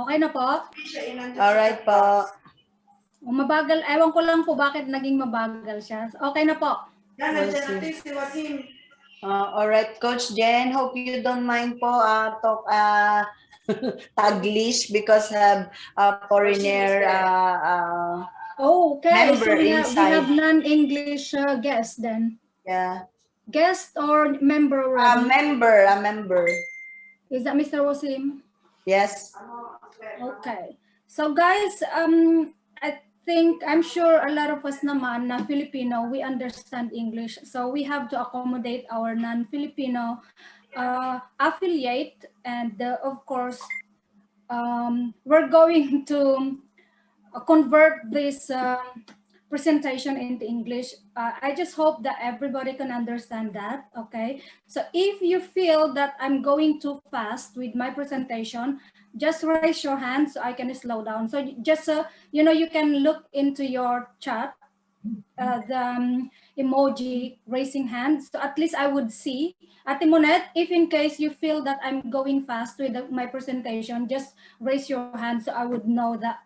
Okay na po? Alright po. Mabagal, ewan ko lang po bakit naging mabagal siya. Okay na po. Alright, Coach Jen, hope you don't mind po talk Taglish because foreigner okay, member so we inside. have non-English guest then. Yeah. Guest or member already? A member. Is that Mr. Wasim? Yes. Okay. So guys, I'm sure a lot of us naman na Filipino, we understand English. So we have to accommodate our non-Filipino affiliate, and of course, we're going to convert this presentation into English. I just hope that everybody can understand that, okay? So if you feel that I'm going too fast with my presentation, just raise your hand so I can slow down. So just, you can look into your chat, the emoji raising hands. So at least I would see. Ate Monet, if in case you feel that I'm going fast with my presentation, just raise your hand so I would know that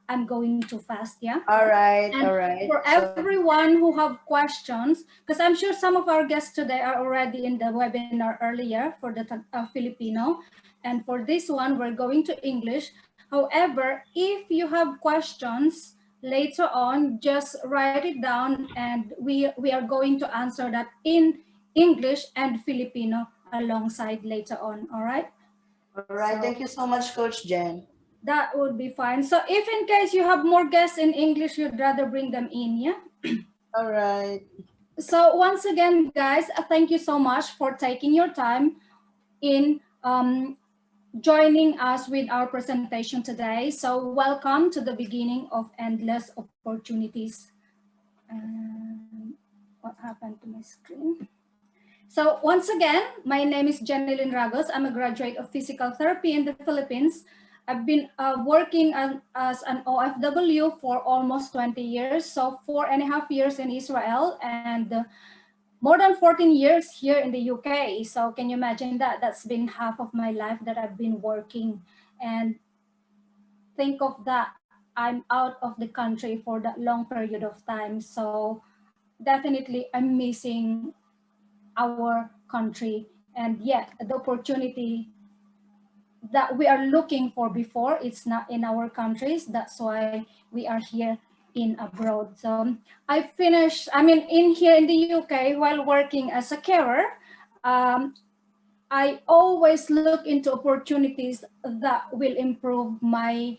I'm going too fast, yeah? All right, and all right. For everyone who have questions, because I'm sure some of our guests today are already in the webinar earlier for the Filipino, and for this one, we're going to English. However, if you have questions later on, just write it down, and we are going to answer that in English and Filipino alongside later on, all right? All right, thank you so much, Coach Jen. That would be fine. So if in case you have more guests in English, you'd rather bring them in, yeah? All right. So once again, guys, thank you so much for taking your time in joining us with our presentation today. So welcome to the beginning of Endless Opportunities. What happened to my screen? So once again, my name is Jenilyn Ragus. I'm a graduate of physical therapy in the Philippines. I've been working as an OFW for almost 20 years, so 4.5 years in Israel and more than 14 years here in the UK. So can you imagine that? That's been half of my life that I've been working. And think of that, I'm out of the country for that long period of time. So definitely I'm missing our country, and yet the opportunity that we are looking for before, it's not in our countries. That's why we are here in abroad. So in here in the UK while working as a carer, I always look into opportunities that will improve my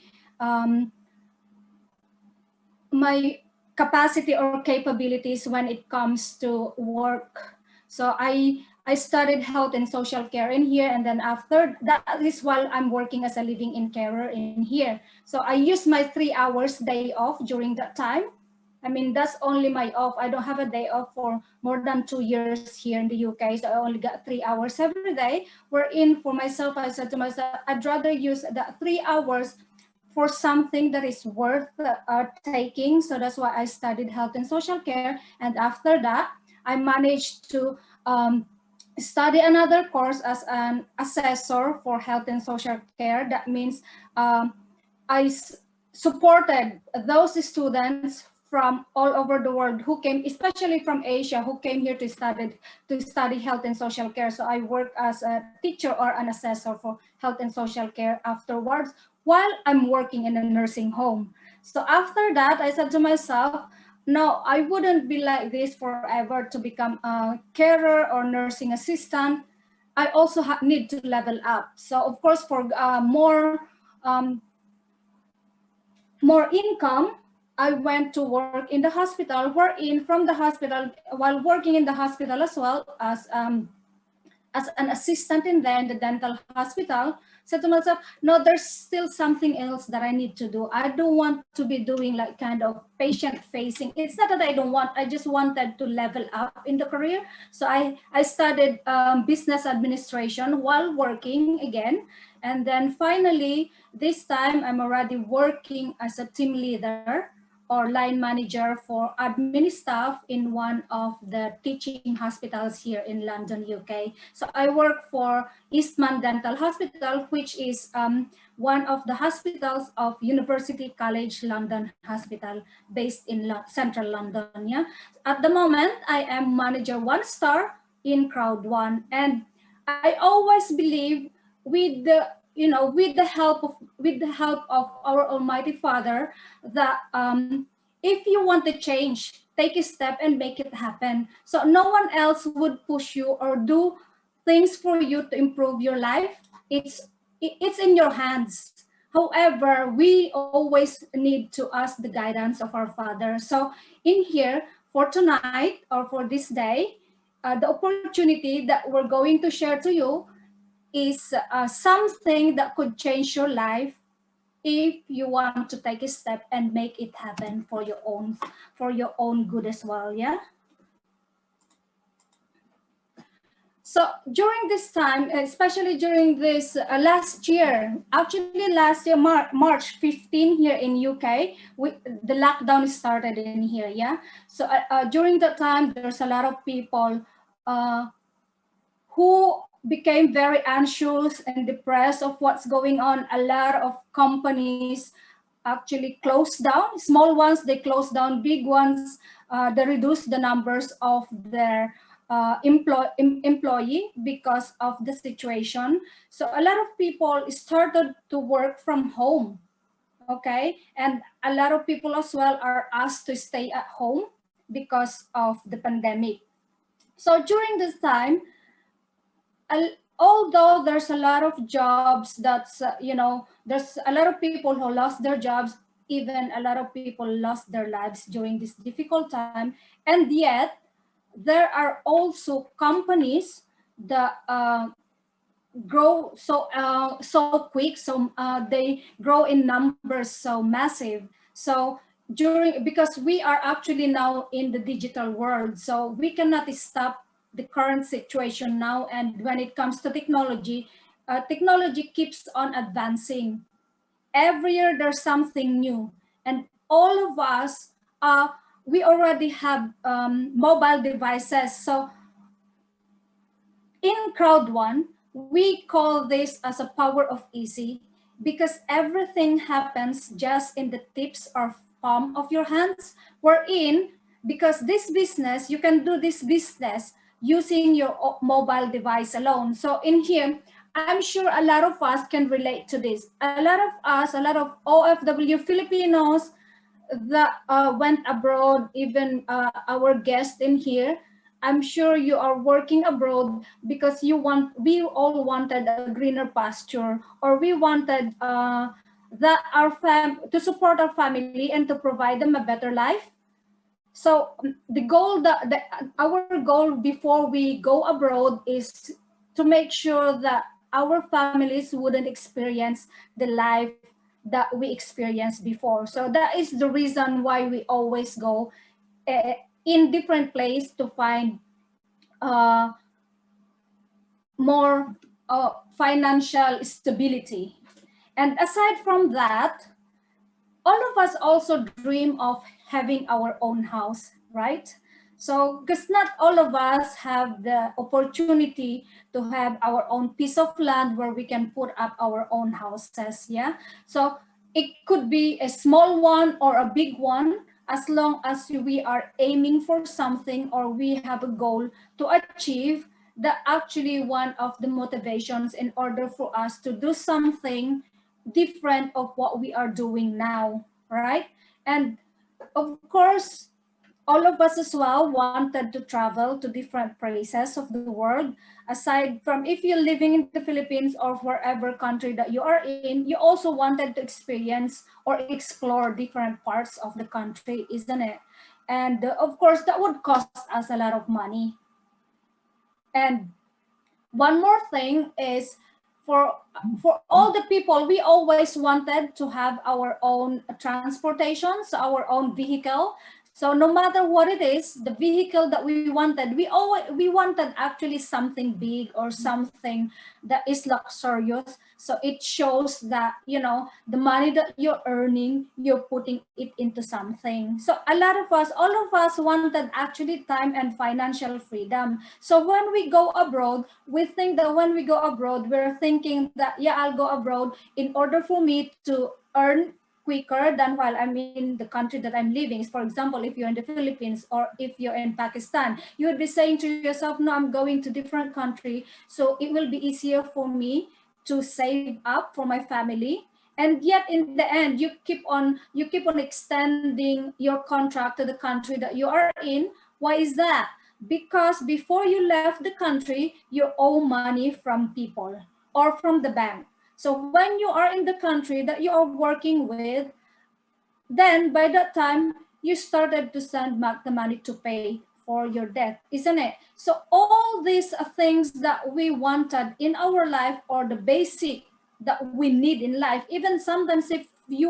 my capacity or capabilities when it comes to work. So I studied health and social care in here, and then after that is while I'm working as a living in carer in here. So I use my 3 hours day off during that time. I mean, that's only my off. I don't have a day off for more than 2 years here in the UK. So I only got 3 hours every day. Wherein for myself, I said to myself, I'd rather use that 3 hours for something that is worth taking. So that's why I studied health and social care. And after that, I managed to study another course as an assessor for health and social care. That means I supported those students from all over the world who came, especially from Asia, who came here to study health and social care. So I work as a teacher or an assessor for health and social care afterwards, while I'm working in a nursing home. So after that, I said to myself, no, I wouldn't be like this forever to become a carer or nursing assistant. I also need to level up. So of course, for more income, I went to work in the hospital, wherein from the hospital, while working in the hospital as well as an assistant in the dental hospital, said to myself, no, there's still something else that I need to do. I don't want to be doing like kind of patient facing. It's not that I don't want, I just wanted to level up in the career. So I studied business administration while working again. And then finally, this time I'm already working as a team leader or line manager for admin staff in one of the teaching hospitals here in London, UK. So I work for Eastman Dental Hospital, which is one of the hospitals of University College London Hospital, based in central London. Yeah. At the moment, I am manager 1 star in Crowd One, and I always believe with the with the help of our Almighty Father that if you want to change, take a step and make it happen. So no one else would push you or do things for you to improve your life. It's in your hands. However, we always need to ask the guidance of our Father. So in here for tonight or for this day, the opportunity that we're going to share to you is something that could change your life if you want to take a step and make it happen for your own good as well. Yeah. So during this time, especially during this last year, actually last year, March 15 here in UK, the lockdown started in here, yeah? So during that time, there's a lot of people who became very anxious and depressed of what's going on. A lot of companies actually closed down. Small ones, they closed down. Big ones, they reduced the numbers of their employee because of the situation. So a lot of people started to work from home. Okay, and a lot of people as well are asked to stay at home because of the pandemic. So during this time, although there's a lot of jobs that's there's a lot of people who lost their jobs, even a lot of people lost their lives during this difficult time, and yet there are also companies that grow so quick, so they grow in numbers so massive. So because we are actually now in the digital world, so we cannot stop the current situation now. And when it comes to technology, technology keeps on advancing. Every year there's something new, and all of us we already have mobile devices. So in Crowd One, we call this as a power of easy, because everything happens just in the tips or palm of your hands. Wherein, because this business, you can do this business using your mobile device alone. So in here, I'm sure a lot of us can relate to this. A lot of us, a lot of OFW Filipinos that went abroad, even our guest in here, I'm sure you are working abroad because we all wanted a greener pasture, or we wanted to support our family and to provide them a better life. So our goal before we go abroad is to make sure that our families wouldn't experience the life that we experienced before. So that is the reason why we always go in different places to find uh, more financial stability. And aside from that, all of us also dream of having our own house, right? So, because not all of us have the opportunity to have our own piece of land where we can put up our own houses, yeah? So, it could be a small one or a big one, as long as we are aiming for something or we have a goal to achieve. That actually one of the motivations in order for us to do something different of what we are doing now, right? And of course, all of us as well wanted to travel to different places of the world. Aside from, if you're living in the Philippines or wherever country that you are in, you also wanted to experience or explore different parts of the country, isn't it? And of course, that would cost us a lot of money. And one more thing is, for all the people, we always wanted to have our own transportation, so our own vehicle. So no matter what it is, the vehicle that we wanted, we wanted actually something big or something that is luxurious. So it shows that, you know, the money that you're earning, you're putting it into something. So a lot of us, all of us wanted actually time and financial freedom. So when we go abroad, we think that when we go abroad, we're thinking that, yeah, I'll go abroad in order for me to earn quicker than while I'm in the country that I'm living. For example, if you're in the Philippines or if you're in Pakistan, you would be saying to yourself, no, I'm going to different country, so it will be easier for me to save up for my family. And yet in the end, you keep on extending your contract to the country that you are in. Why is that? Because before you left the country, you owe money from people or from the bank. So when you are in the country that you are working with, then by that time you started to send back the money to pay for your debt, isn't it? So all these things that we wanted in our life, or the basic that we need in life, even sometimes if we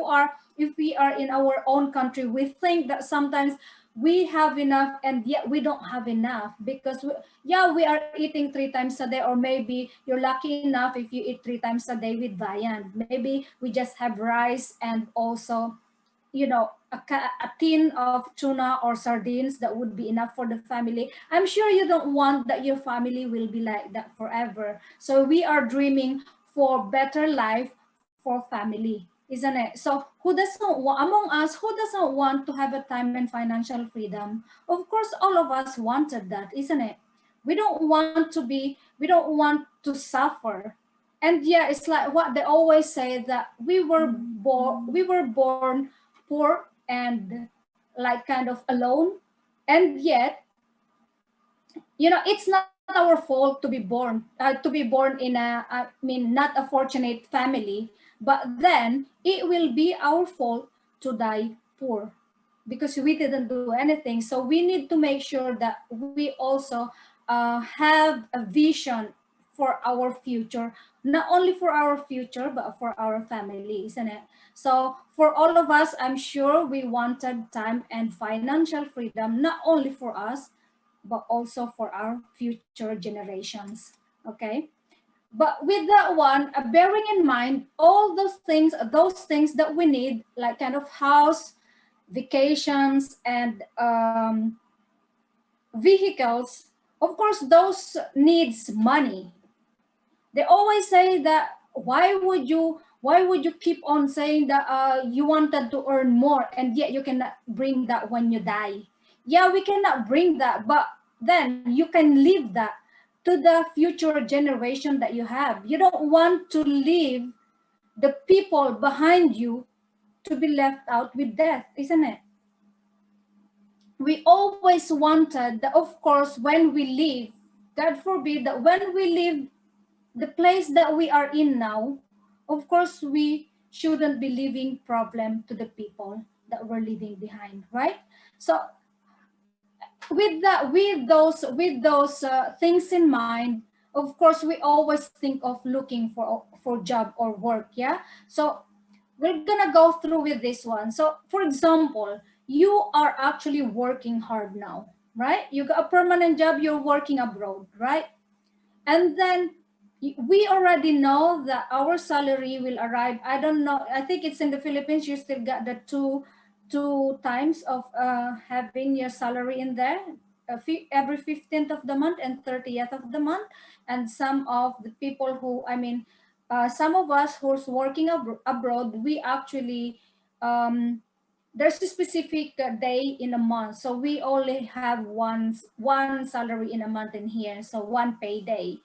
are in our own country, we think that sometimes we have enough and yet we don't have enough, because yeah, we are eating 3 times a day, or maybe you're lucky enough if you eat 3 times a day with viand. Maybe we just have rice and also, you know, a tin of tuna or sardines that would be enough for the family. I'm sure you don't want that your family will be like that forever. So we are dreaming for better life for family, isn't it? So among us, who doesn't want to have a time and financial freedom? Of course, all of us wanted that, isn't it? We don't want to suffer. And yeah, it's like what they always say, that we were born poor and like kind of alone. And yet, you know, it's not our fault to be born in not a fortunate family, but then it will be our fault to die poor because we didn't do anything. So we need to make sure that we also have a vision for our future, not only for our future but for our family, isn't it? So for all of us, I'm sure we wanted time and financial freedom, not only for us but also for our future generations. Okay. But with that one, bearing in mind all those things that we need, like kind of house, vacations, and vehicles, of course, those needs money. They always say that why would you keep on saying that you wanted to earn more and yet you cannot bring that when you die? Yeah, we cannot bring that, but then you can leave that to the future generation that you have. You don't want to leave the people behind you to be left out with death, isn't it? We always wanted that, of course, when we leave, God forbid that when we leave the place that we are in now, of course, we shouldn't be leaving problem to the people that we're leaving behind, right? So with those things in mind, of course, we always think of looking for job or work, yeah. So we're gonna go through with this one. So for example, you are actually working hard now, right? You got a permanent job, you're working abroad, right? And then we already know that our salary will arrive. I don't know, I think it's in the Philippines, you still got the two times of having your salary in there, every 15th of the month and 30th of the month. And some of the people who, some of us who's working abroad, we actually there's a specific day in a month, so we only have one salary in a month in here, so one payday.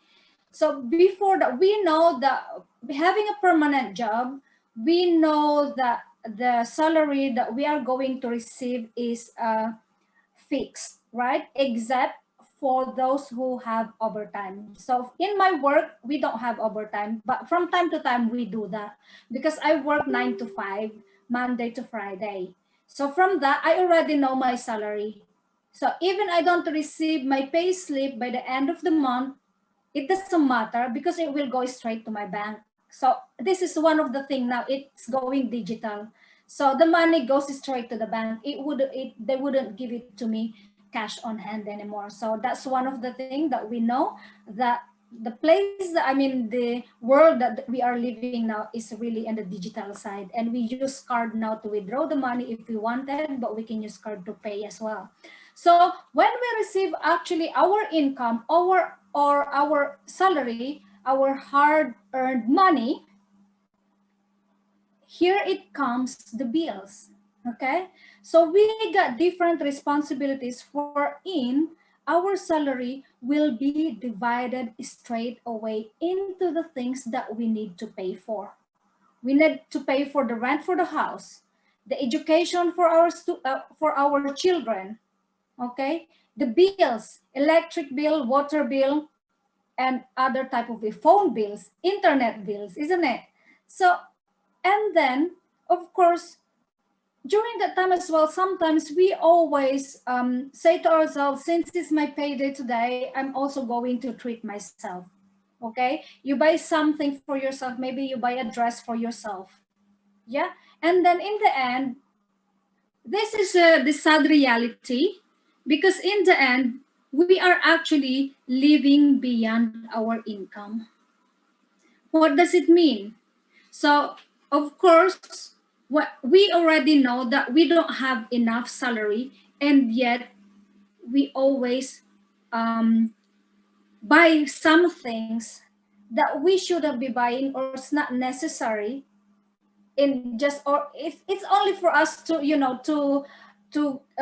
So before that, we know that having a permanent job, we know that the salary that we are going to receive is fixed, right? Except for those who have overtime. So in my work, we don't have overtime, but from time to time we do that because I work 9 to 5, Monday to Friday. So from that, I already know my salary. So even I don't receive my pay slip by the end of the month, it doesn't matter because it will go straight to my bank. So this is one of the thing now, it's going digital. So the money goes straight to the bank. They wouldn't give it to me cash on hand anymore. So that's one of the things that we know, that the place that, I mean, the world that we are living now is really in the digital side, and we use card now to withdraw the money if we wanted, but we can use card to pay as well. So when we receive actually our income, our salary, our hard earned money, here it comes the bills. Okay, so we got different responsibilities, for in our salary will be divided straight away into the things that we need to pay for. We need to pay for the rent for the house, the education for for our children. Okay, the bills, electric bill, water bill, and other type of phone bills, internet bills, isn't it? So, and then of course, during that time as well, sometimes we always say to ourselves, since it's my payday today, I'm also going to treat myself. Okay, you buy something for yourself, maybe you buy a dress for yourself. Yeah, and then in the end, this is the sad reality, because in the end, we are actually living beyond our income. What does it mean? So, of course, what we already know that we don't have enough salary, and yet we always um, buy some things that we shouldn't be buying, or it's not necessary, in just, or if it's only for us to,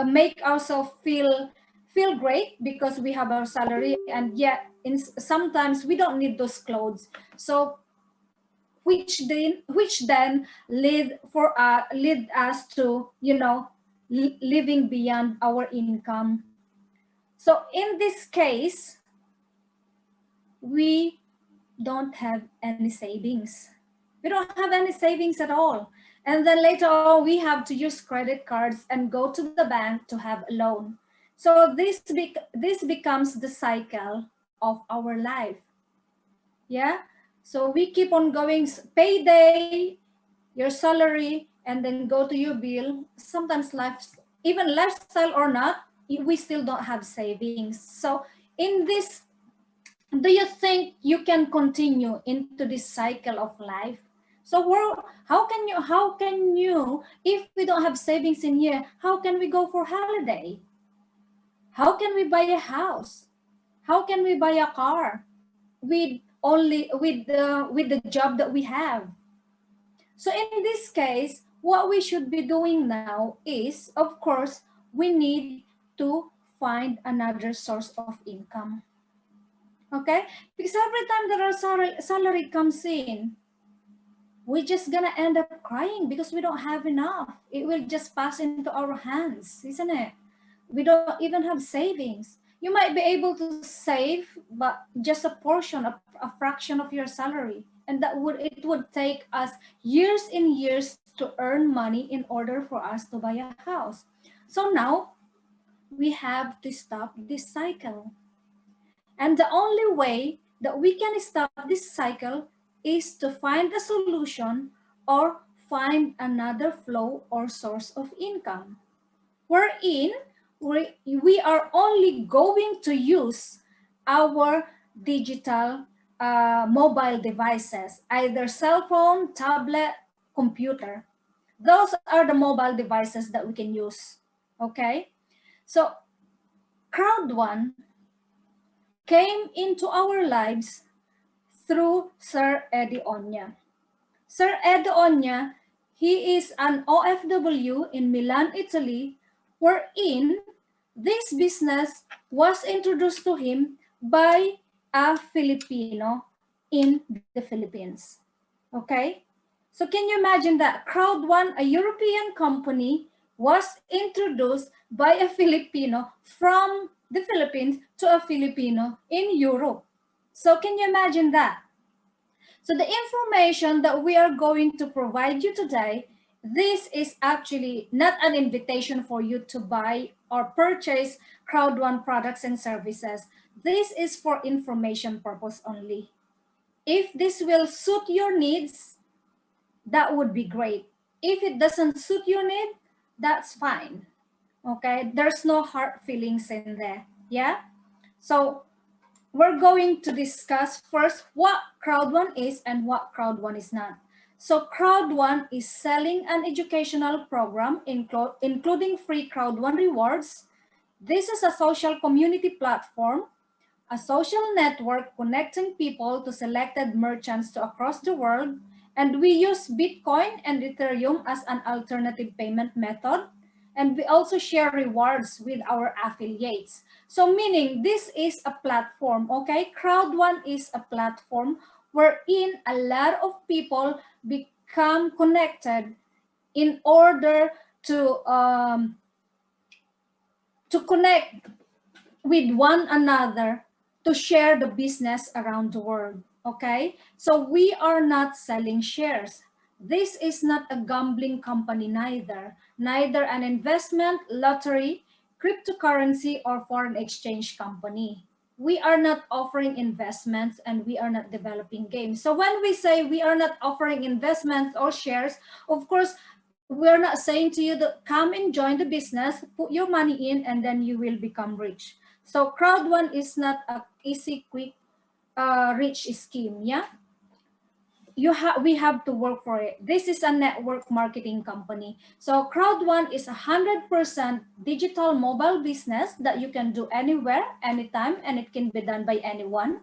make ourselves feel great because we have our salary, and yet sometimes we don't need those clothes. So which then lead us to, living beyond our income. So in this case, we don't have any savings. We don't have any savings at all. And then later on, we have to use credit cards and go to the bank to have a loan. So this becomes the cycle of our life. Yeah. So we keep on going, payday, your salary, and then go to your bill. Sometimes even lifestyle or not, we still don't have savings. So in this, do you think you can continue into this cycle of life? So how can you, if we don't have savings in here, how can we go for holiday? How can we buy a house? How can we buy a car with only with the job that we have? So in this case, what we should be doing now is, of course, we need to find another source of income. Okay? Because every time that our salary comes in, we're just gonna end up crying because we don't have enough. It will just pass into our hands, isn't it? We don't even have savings. You might be able to save, but just a portion, a fraction of your salary. And it would take us years and years to earn money in order for us to buy a house. So now we have to stop this cycle. And the only way that we can stop this cycle is to find a solution or find another flow or source of income, wherein we are only going to use our digital mobile devices, either cell phone, tablet, computer. Those are the mobile devices that we can use. Okay? So Crowd One came into our lives through Sir Eddie Onya. Sir Eddie Onya, he is an OFW in Milan, Italy, wherein this business was introduced to him by a Filipino in the Philippines. Okay? So can you imagine that? Crowd One, a European company, was introduced by a Filipino from the Philippines to a Filipino in Europe. So can you imagine that? So the information that we are going to provide you today, this is actually not an invitation for you to buy or purchase Crowd One products and services. This is for information purpose only. If this will suit your needs, that would be great. if it doesn't suit your need, that's fine. Okay, there's no hard feelings in there. Yeah. So we're going to discuss first what crowd one is and what crowd one is not. So crowd one is selling an educational program including free crowd one rewards. This is a social community platform, a social network connecting people to selected merchants to across the world, and we use Bitcoin and Ethereum as an alternative payment method, and we also share rewards with our affiliates. So meaning this is a platform, okay? Crowd one is a platform wherein a lot of people become connected in order to connect with one another to share the business around the world. Okay, so we are not selling shares. This is not a gambling company, neither an investment, lottery, cryptocurrency, or foreign exchange company. We are not offering investments and we are not developing games. So when we say we are not offering investments or shares, of course, we're not saying to you that come and join the business, put your money in, and then you will become rich. So crowd one is not a easy, quick, rich scheme. Yeah, we have to work for it. This is a network marketing company. So crowd one is 100% digital mobile business that you can do anywhere, anytime, and it can be done by anyone.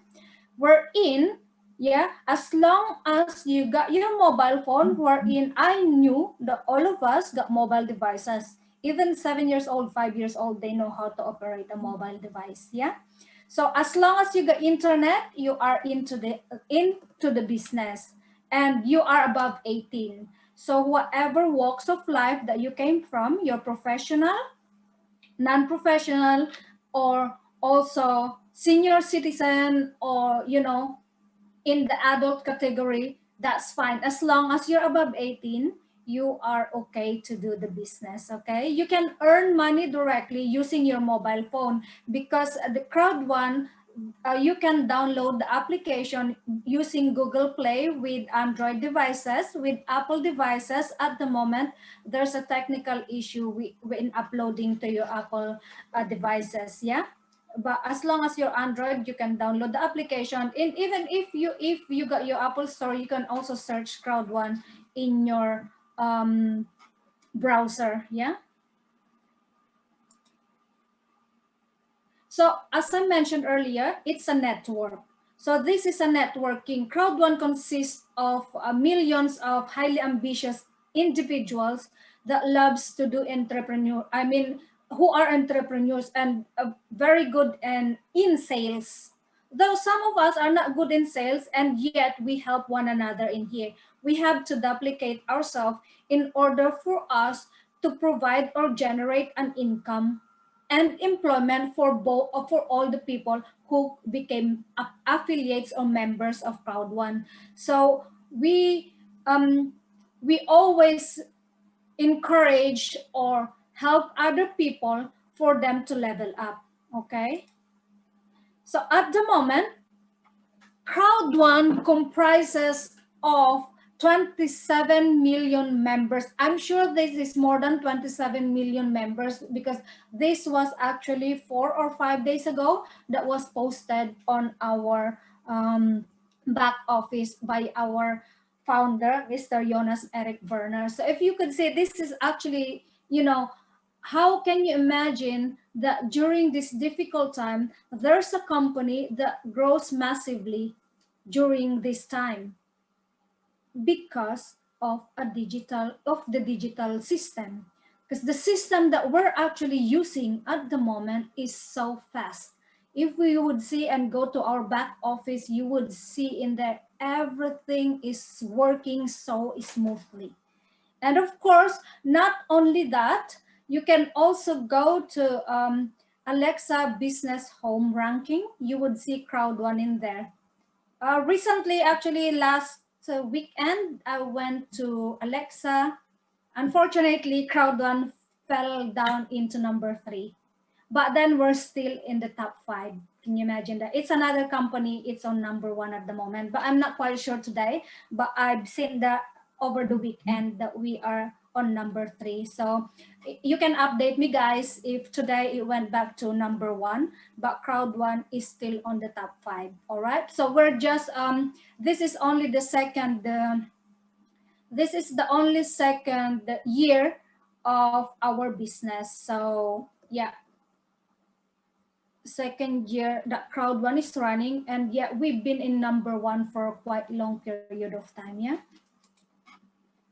Wherein, yeah, as long as you got your mobile phone, wherein I knew that all of us got mobile devices. Even 7 years old, 5 years old, they know how to operate a mobile device. Yeah. So as long as you got internet, you are into the business, and you are above 18. So whatever walks of life that you came from, your professional, non-professional, or also senior citizen, or in the adult category, that's fine. As long as you're above 18, you are okay to do the business. Okay, you can earn money directly using your mobile phone, because the crowd one, you can download the application using Google Play with Android devices. With Apple devices, at the moment, there's a technical issue when uploading to your Apple devices. Yeah, but as long as you're Android, you can download the application. And even if you got your Apple Store, you can also search crowd one in your browser. Yeah. So as I mentioned earlier, it's a network. So this is a networking. Crowd one consists of millions of highly ambitious individuals that loves to do who are entrepreneurs and very good in sales. Though some of us are not good in sales, and yet we help one another in here. We have to duplicate ourselves in order for us to provide or generate an income and employment for all the people who became affiliates or members of crowd one. So we always encourage or help other people for them to level up. Okay, so at the moment, crowd one comprises of 27 million members. I'm sure this is more than 27 million members, because this was actually 4 or 5 days ago that was posted on our back office by our founder, Mr. Jonas Eric Werner. So if you could say, this is actually, how can you imagine that during this difficult time, there's a company that grows massively during this time? Because of the digital system, because the system that we're actually using at the moment is so fast. If we would see and go to our back office, you would see in there everything is working so smoothly. And of course, not only that, you can also go to Alexa business home ranking. You would see crowd one in there. Recently, actually last weekend, I went to Alexa. Unfortunately, crowd one fell down into number 3, but then we're still in the top 5. Can you imagine that? It's another company, it's on number 1 at the moment, but I'm not quite sure today. But I've seen that over the weekend that we are on number 3. So you can update me, guys, if today it went back to number 1, but crowd 1 is still on the top 5. All right, so we're just this is only the second this is the only second year of our business. So yeah, second year that crowd 1 is running, and yeah, we've been in number 1 for a quite long period of time. Yeah,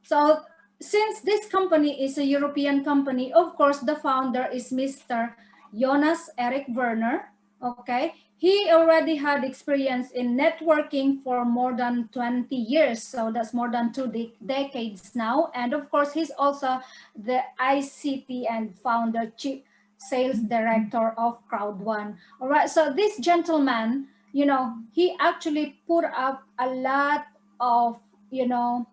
so since this company is a European company, of course the founder is Mr. Jonas Erik Werner. Okay, he already had experience in networking for more than 20 years, so that's more than 2 decades now. And of course he's also the ICT and founder, chief sales director of crowd 1. All right, so this gentleman, you know, he actually put up a lot of, you know,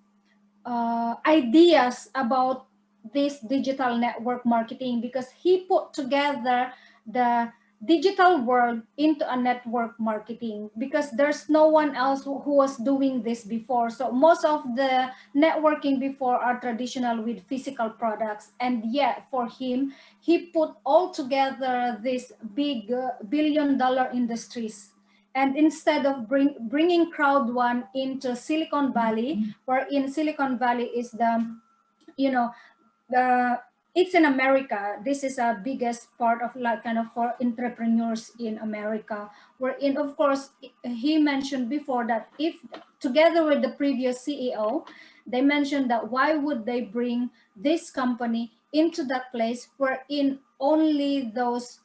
ideas about this digital network marketing, because he put together the digital world into a network marketing, because there's no one else who was doing this before. So most of the networking before are traditional with physical products, and yet for him, he put all together these big billion-dollar industries. And instead of bringing crowd 1 into Silicon Valley, where in Silicon Valley is the, you know, the, it's in America. This is a biggest part of like kind of for entrepreneurs in America. Wherein, of course, he mentioned before that if together with the previous CEO, they mentioned that why would they bring this company into that place wherein only those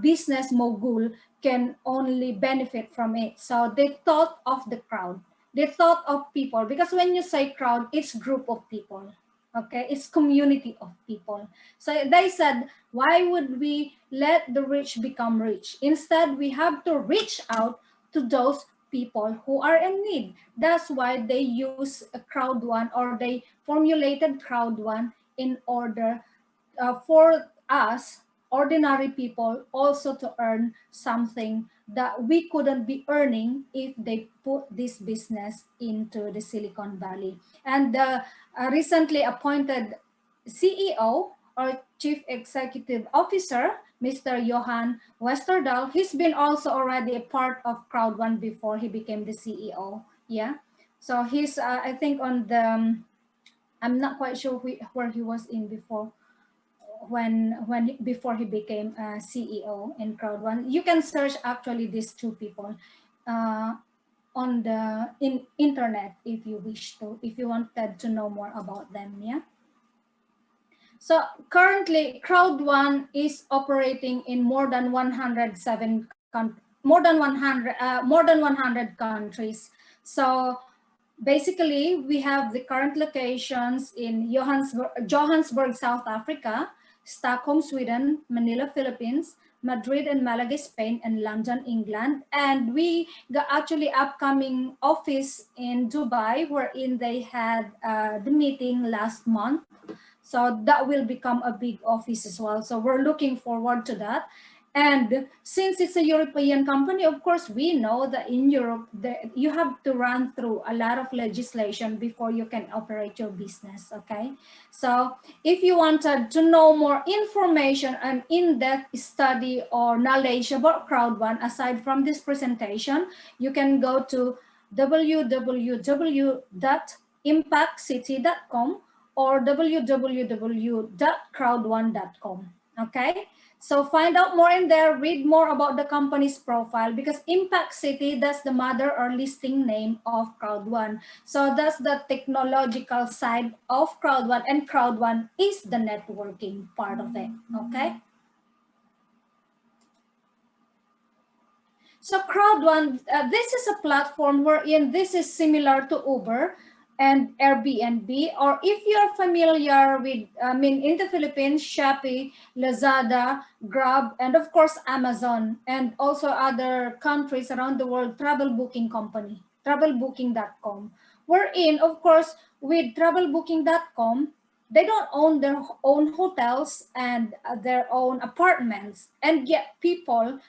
business mogul can only benefit from it. So they thought of the crowd. They thought of people, because when you say crowd, it's group of people. Okay, it's community of people. So they said, why would we let the rich become rich? Instead, we have to reach out to those people who are in need. That's why they use a crowd 1, or they formulated crowd 1 in order for us ordinary people also to earn something that we couldn't be earning if they put this business into the Silicon Valley. And the recently appointed CEO, or Chief Executive Officer, Mr. Johan Westerdahl, he's been also already a part of crowd 1 before he became the CEO. Yeah, so he's I think on the I'm not quite sure where he was in before, before he became CEO in crowd 1. You can search actually these two people on the internet if you wish to, if you wanted to know more about them. Yeah, so currently crowd 1 is operating in more than 100 countries. So basically, we have the current locations in Johannesburg, South Africa, Stockholm, Sweden, Manila, Philippines, Madrid and Malaga, Spain, and London, England. And we got actually upcoming office in Dubai, wherein they had the meeting last month. So that will become a big office as well. So we're looking forward to that. And since it's a European company, of course, we know that in Europe, you have to run through a lot of legislation before you can operate your business, okay? So if you wanted to know more information and in-depth study or knowledge about crowd 1, aside from this presentation, you can go to www.impactcity.com or www.crowd1.com, okay? So find out more in there, read more about the company's profile, because Impact City, that's the mother or listing name of crowd 1. So that's the technological side of crowd 1, and crowd 1 is the networking part of it, okay? So crowd 1, this is a platform wherein this is similar to Uber and Airbnb, or if you're familiar with, in the Philippines, Shopee, Lazada, Grab, and of course, Amazon, and also other countries around the world, travel booking company, travelbooking.com. Wherein, of course, with travelbooking.com, they don't own their own hotels and their own apartments, and yet people,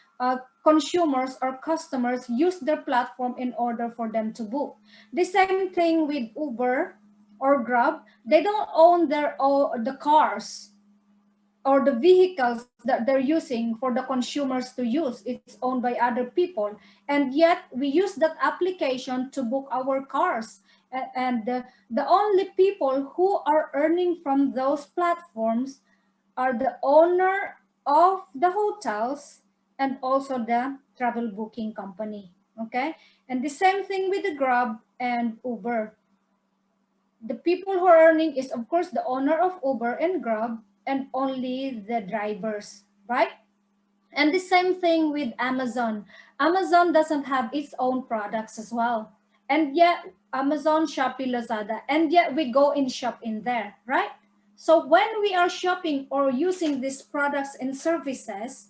consumers or customers use their platform in order for them to book. The same thing with Uber or Grab, they don't own the cars or the vehicles that they're using for the consumers to use. It's owned by other people. And yet we use that application to book our cars. And the only people who are earning from those platforms are the owner of the hotels and also the travel booking company. Okay. And the same thing with the Grab and Uber. The people who are earning is of course the owner of Uber and Grab and only the drivers, right? And the same thing with Amazon. Amazon doesn't have its own products as well. And yet Amazon, Shopee, Lazada, and yet we go and shop in there, right? So when we are shopping or using these products and services,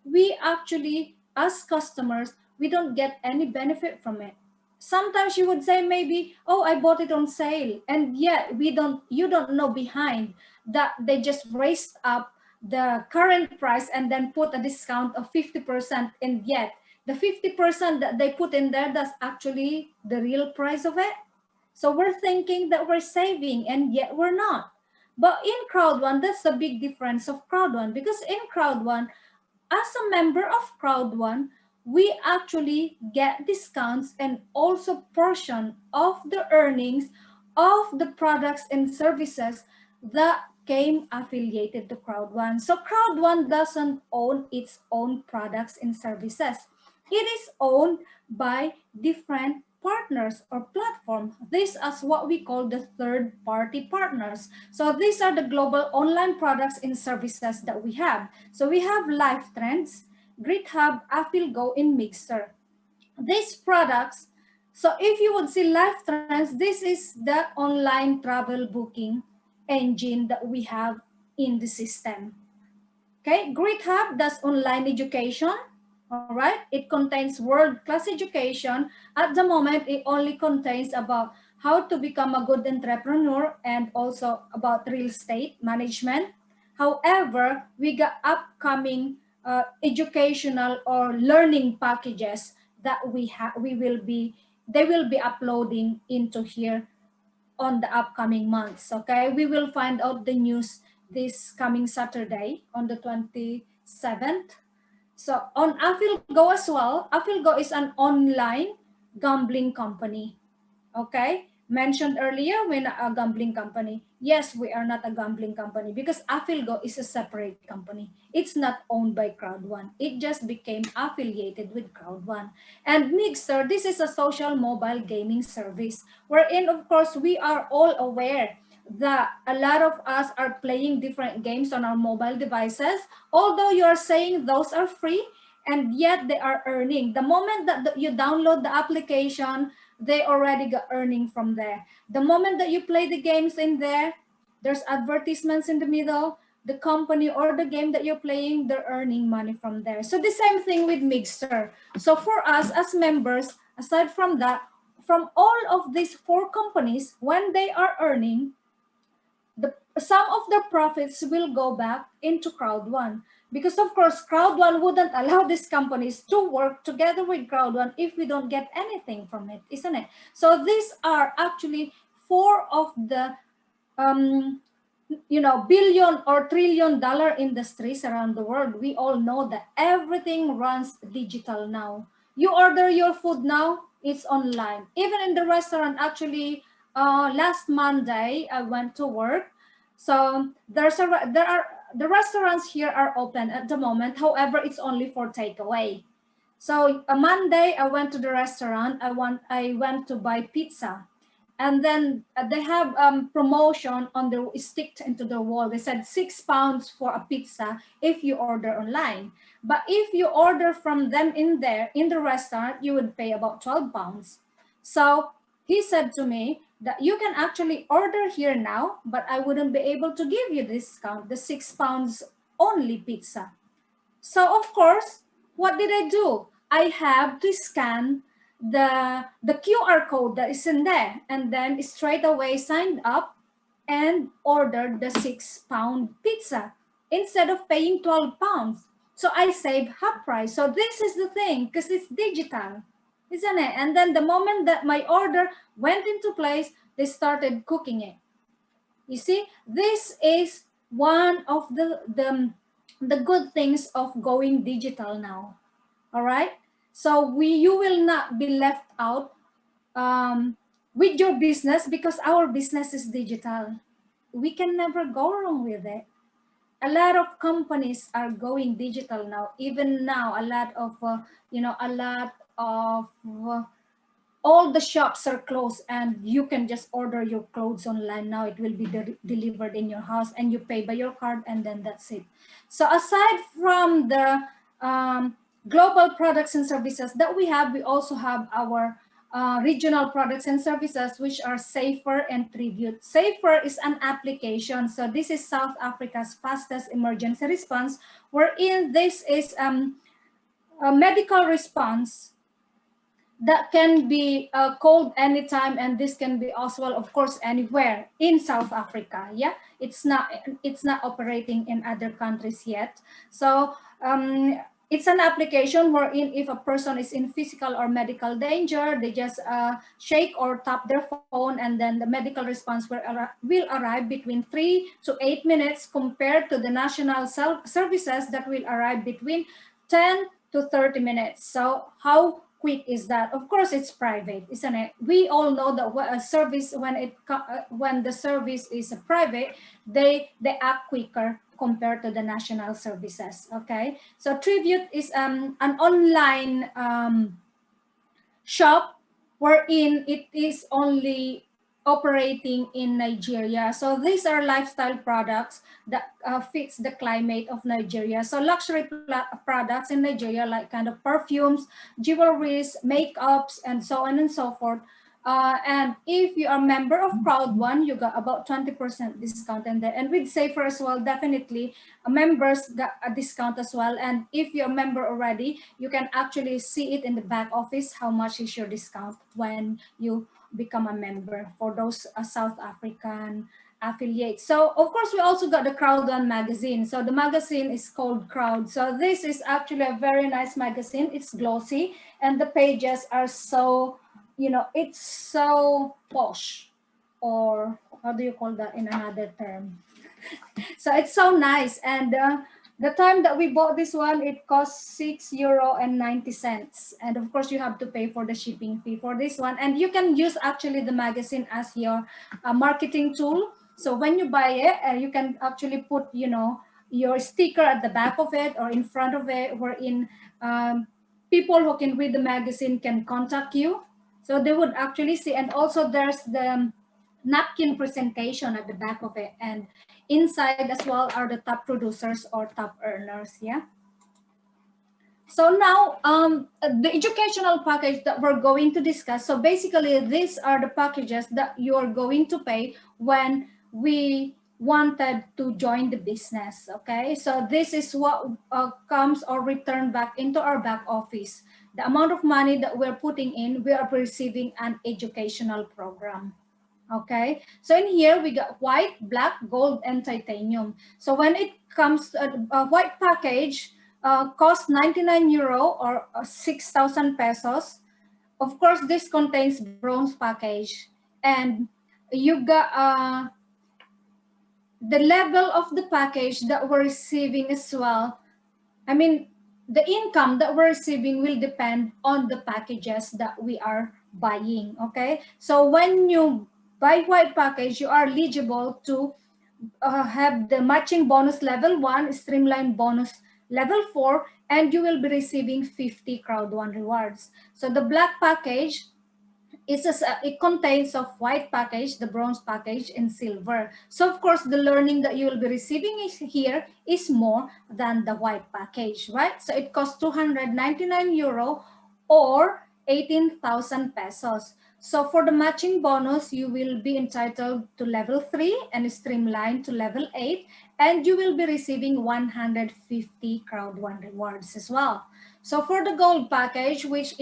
we actually, as customers, we don't get any benefit from it. Sometimes you would say maybe, oh, I bought it on sale. And yet you don't know behind that they just raised up the current price and then put a discount of 50%. And yet the 50% that they put in there, that's actually the real price of it. So we're thinking that we're saving and yet we're not. But in Crowd One, that's the big difference of Crowd One, because in Crowd One, as a member of Crowd One, we actually get discounts and also portion of the earnings of the products and services that came affiliated to Crowd One. So Crowd One doesn't own its own products and services. It is owned by different partners or platform. These are what we call the third party partners. So these are the global online products and services that we have. So we have Life Trends, GridHub, AfilGo, and Mixer. These products, so if you would see Life Trends, this is the online travel booking engine that we have in the system. Okay, GridHub does online education. All right, it contains world-class education. At the moment, it only contains about how to become a good entrepreneur and also about real estate management. However, we got upcoming educational or learning packages that they will be uploading into here on the upcoming months. Okay, we will find out the news this coming Saturday on the 27th. So on AfilGo as well, AfilGo is an online gambling company. Okay, mentioned earlier, we're not a gambling company. Yes, we are not a gambling company because AfilGo is a separate company. It's not owned by Crowd One. It just became affiliated with Crowd One. And Mixer, this is a social mobile gaming service wherein, of course, we are all aware that a lot of us are playing different games on our mobile devices. Although you're saying those are free, and yet they are earning. The moment that you download the application, they already got earning from there. The moment that you play the games in there, there's advertisements in the middle. The company or the game that you're playing, they're earning money from there. So the same thing with Mixer. So for us as members, aside from that, from all of these four companies, when they are earning, some of the profits will go back into Crowd One. Because of course, Crowd One wouldn't allow these companies to work together with Crowd One if we don't get anything from it, isn't it? So these are actually four of the billion or trillion dollar industries around the world. We all know that everything runs digital now. You order your food now, it's online. Even in the restaurant, actually, last Monday I went to work. So the restaurants here are open at the moment. However, it's only for takeaway. So a Monday I went to the restaurant. I went to buy pizza, and then they have promotion on the stick into the wall. They said £6 for a pizza if you order online, but if you order from them in there in the restaurant, you would pay about £12. So he said to me that you can actually order here now, but I wouldn't be able to give you discount, the £6 only pizza. So of course, what did I do? I have to scan the QR code that is in there, and then straight away signed up and ordered the £6 pizza instead of paying £12. So I save half price. So this is the thing, because it's digital, isn't it? And then the moment that my order went into place, they started cooking it. You see, this is one of the good things of going digital now. All right. So you will not be left out with your business because our business is digital. We can never go wrong with it. A lot of companies are going digital now. Even now, a lot of a lot of all the shops are closed, and you can just order your clothes online now. It will be delivered in your house, and you pay by your card, and then that's it. So aside from the global products and services that we have, we also have our regional products and services, which are Safer and Tribute. Safer is an application. So this is South Africa's fastest emergency response, wherein this is a medical response that can be called anytime, and this can be as well, of course, anywhere in South Africa. Yeah, it's not operating in other countries yet. So it's an application wherein if a person is in physical or medical danger, they just shake or tap their phone, and then the medical response will arrive between 3 to 8 minutes, compared to the national services that will arrive between 10 to 30 minutes. So how quick is that? Of course, it's private, isn't it? We all know that a service, when the service is private, they act quicker compared to the national services. Okay, so Tribute is an online shop wherein it is only operating in Nigeria. So these are lifestyle products that fits the climate of Nigeria. So luxury products in Nigeria, like kind of perfumes, jewelries, makeups, and so on and so forth. And if you are a member of Proud One, you got about 20% discount in there. And with Safer as well, definitely members got a discount as well. And if you're a member already, you can actually see it in the back office how much is your discount when you become a member for those South African affiliates. So of course, we also got the Crowd One magazine. So the magazine is called Crowd. So this is actually a very nice magazine. It's glossy, and the pages are so, it's so posh, or how do you call that in another term? So it's so nice. And the time that we bought this one, it cost €6.90. And of course, you have to pay for the shipping fee for this one. And you can use actually the magazine as your marketing tool. So when you buy it, you can actually put, your sticker at the back of it or in front of it, wherein people who can read the magazine can contact you. So they would actually see. And also there's the napkin presentation at the back of it, and inside as well are the top producers or top earners. Yeah. So now the educational package that we're going to discuss. So basically these are the packages that you are going to pay when we wanted to join the business. Okay, so this is what comes or returned back into our back office. The amount of money that we're putting in, we are receiving an educational program. Okay, so in here we got white, black, gold, and titanium. So when it comes to a white package, costs €99 or 6,000 pesos. Of course, this contains bronze package, and you got the level of the package that we're receiving as well. I mean, the income that we're receiving will depend on the packages that we are buying. Okay, so when you buy white package, you are eligible to have the matching bonus level 1, streamline bonus level 4, and you will be receiving 50 Crowd One rewards. So the black package it contains of white package, the bronze package, and silver. So of course, the learning that you will be receiving here is more than the white package, right? So it costs €299 or 18,000 pesos. So for the matching bonus, you will be entitled to level 3 and streamline to level 8, and you will be receiving 150 Crowd One rewards as well. So for the gold package, this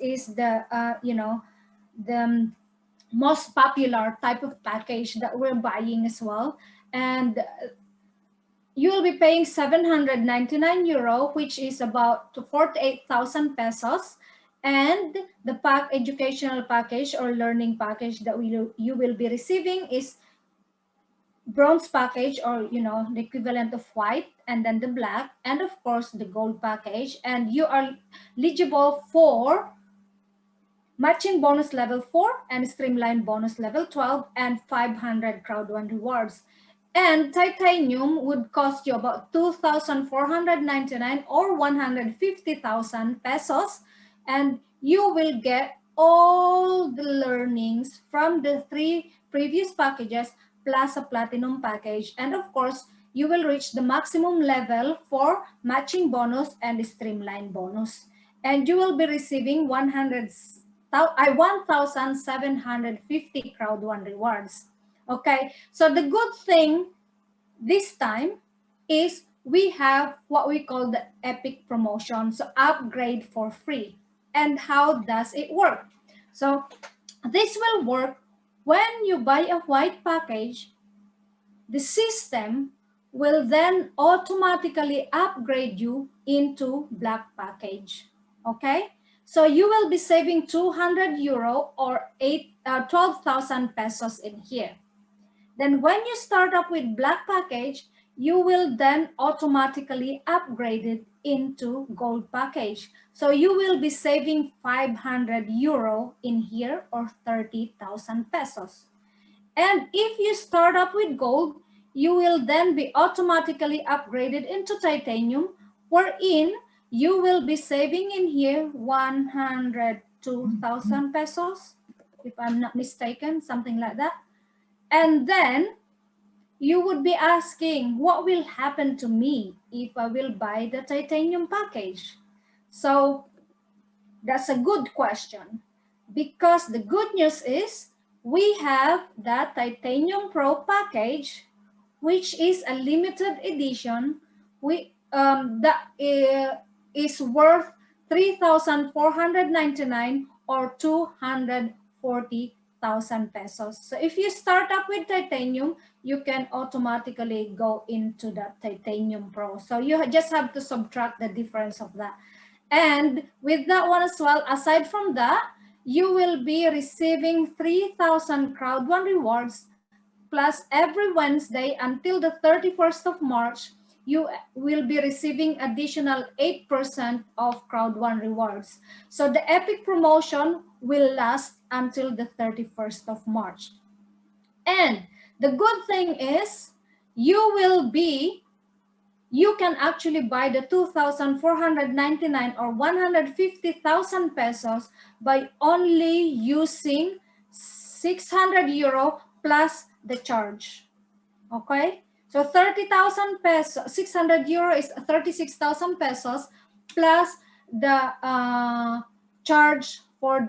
is the the most popular type of package that we're buying as well, and you will be paying 799 euro, which is about to 48,000 pesos, And the educational package or learning package that you will be receiving is bronze package, or the equivalent of white, and then the black, and of course the gold package. And you are eligible for matching bonus level 4 and streamline bonus level 12 and 500 crowd one rewards. And titanium would cost you about 2,499 or 150,000 pesos, and you will get all the learnings from the 3 previous packages plus a platinum package. And of course, you will reach the maximum level for matching bonus and streamline bonus. And you will be receiving 1,750 crowd one rewards. Okay, so the good thing this time is we have what we call the epic promotion, so upgrade for free. And how does it work? So this will work when you buy a white package. The system will then automatically upgrade you into black package. Okay, so you will be saving 200 euro or 12,000 pesos in here. Then when you start up with black package, you will then automatically upgrade it into gold package. So you will be saving 500 euro in here, or 30,000 pesos. And if you start up with gold, you will then be automatically upgraded into titanium, wherein you will be saving in here 102,000 pesos, if I'm not mistaken, something like that. And then you would be asking, what will happen to me if I will buy the titanium package? So that's a good question, because the good news is we have that Titanium Pro package, which is a limited edition. That is worth 3,499 or 240,000 pesos. So if you start up with titanium, you can automatically go into that Titanium Pro. So you just have to subtract the difference of that. And with that one as well, aside from that, you will be receiving 3,000 crowd one rewards, plus every Wednesday until the 31st of March, you will be receiving additional 8% of crowd one rewards. So the epic promotion will last until the 31st of March. And the good thing is you can actually buy the 2,499 or 150,000 pesos by only using 600 euro plus the charge. Okay, so 30,000 pesos, 600 euro is 36,000 pesos plus the charge for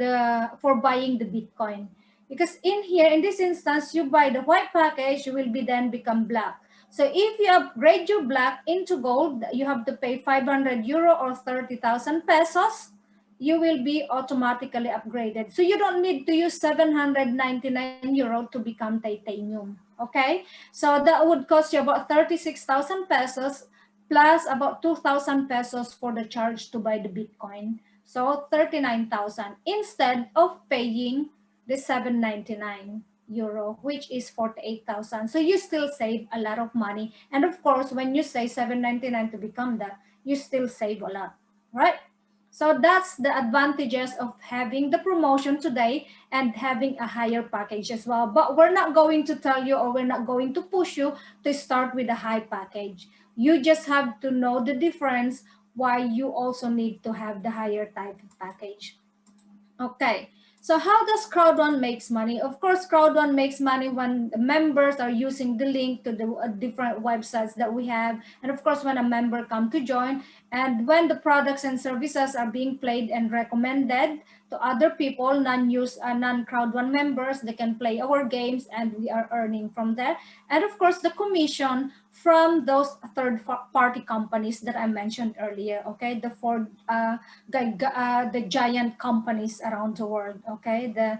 buying the Bitcoin. Because in here, in this instance, you buy the white package, you will be then become black. So if you upgrade your black into gold, you have to pay 500 euro or 30,000 pesos. You will be automatically upgraded. So you don't need to use 799 euro to become titanium. Okay, so that would cost you about 36,000 pesos plus about 2,000 pesos for the charge to buy the Bitcoin. So 39,000 instead of paying the 799 euro, which is 48,000. So you still save a lot of money. And of course, when you say 799 to become that, you still save a lot, right? So that's the advantages of having the promotion today and having a higher package as well. But we're not going to tell you, or we're not going to push you to start with a high package. You just have to know the difference why you also need to have the higher type of package. Okay, so how does Crowd1 makes money? Of course, Crowd1 makes money when the members are using the link to the different websites that we have. And of course, when a member come to join, and when the products and services are being played and recommended to other people, non-Crowd1 members, they can play our games and we are earning from there. And of course, the commission from those third-party companies that I mentioned earlier, okay? The giant companies around the world, okay? The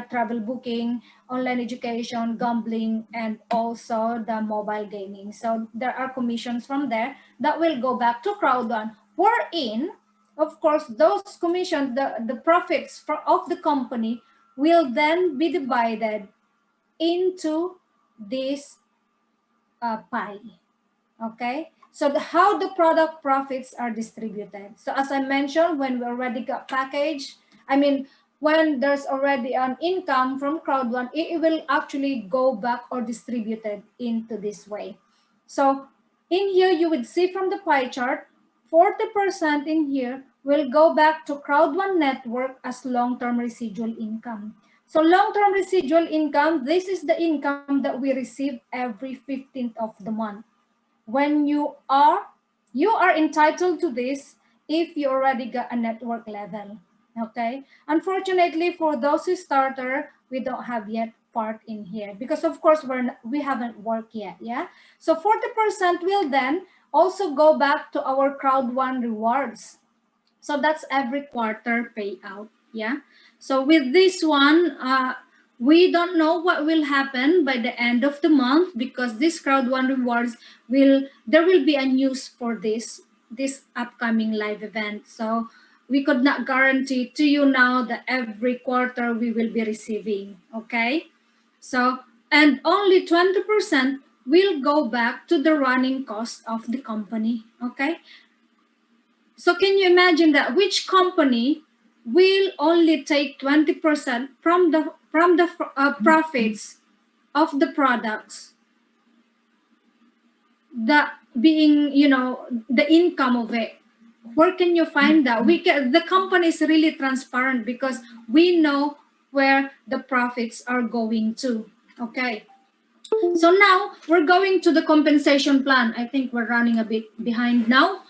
travel booking, online education, gambling, and also the mobile gaming. So there are commissions from there that will go back to Crowd1, wherein of course, those commissions, the profits of the company will then be divided into this pie. Okay, so how the product profits are distributed. So as I mentioned, when we already got packaged, I mean, when there's already an income from crowd one, it will actually go back or distributed into this way. So in here, you would see from the pie chart, 40% in here will go back to crowd one network as long-term residual income. So long-term residual income, this is the income that we receive every 15th of the month. When you are entitled to this if you already got a network level. Okay, unfortunately for those who starter, we don't have yet part in here because of course we haven't worked yet. Yeah, so 40% will then also go back to our crowd one rewards. So that's every quarter payout. Yeah, so with this one, we don't know what will happen by the end of the month because this crowd one rewards there will be a news for this upcoming live event. So we could not guarantee to you now that every quarter we will be receiving. Okay, so and only 20% will go back to the running cost of the company. Okay, so can you imagine that which company will only take 20% from the profits of the products, the being, the income of it? Where can you find that? The company is really transparent because we know where the profits are going to. Okay. So now we're going to the compensation plan. I think we're running a bit behind now.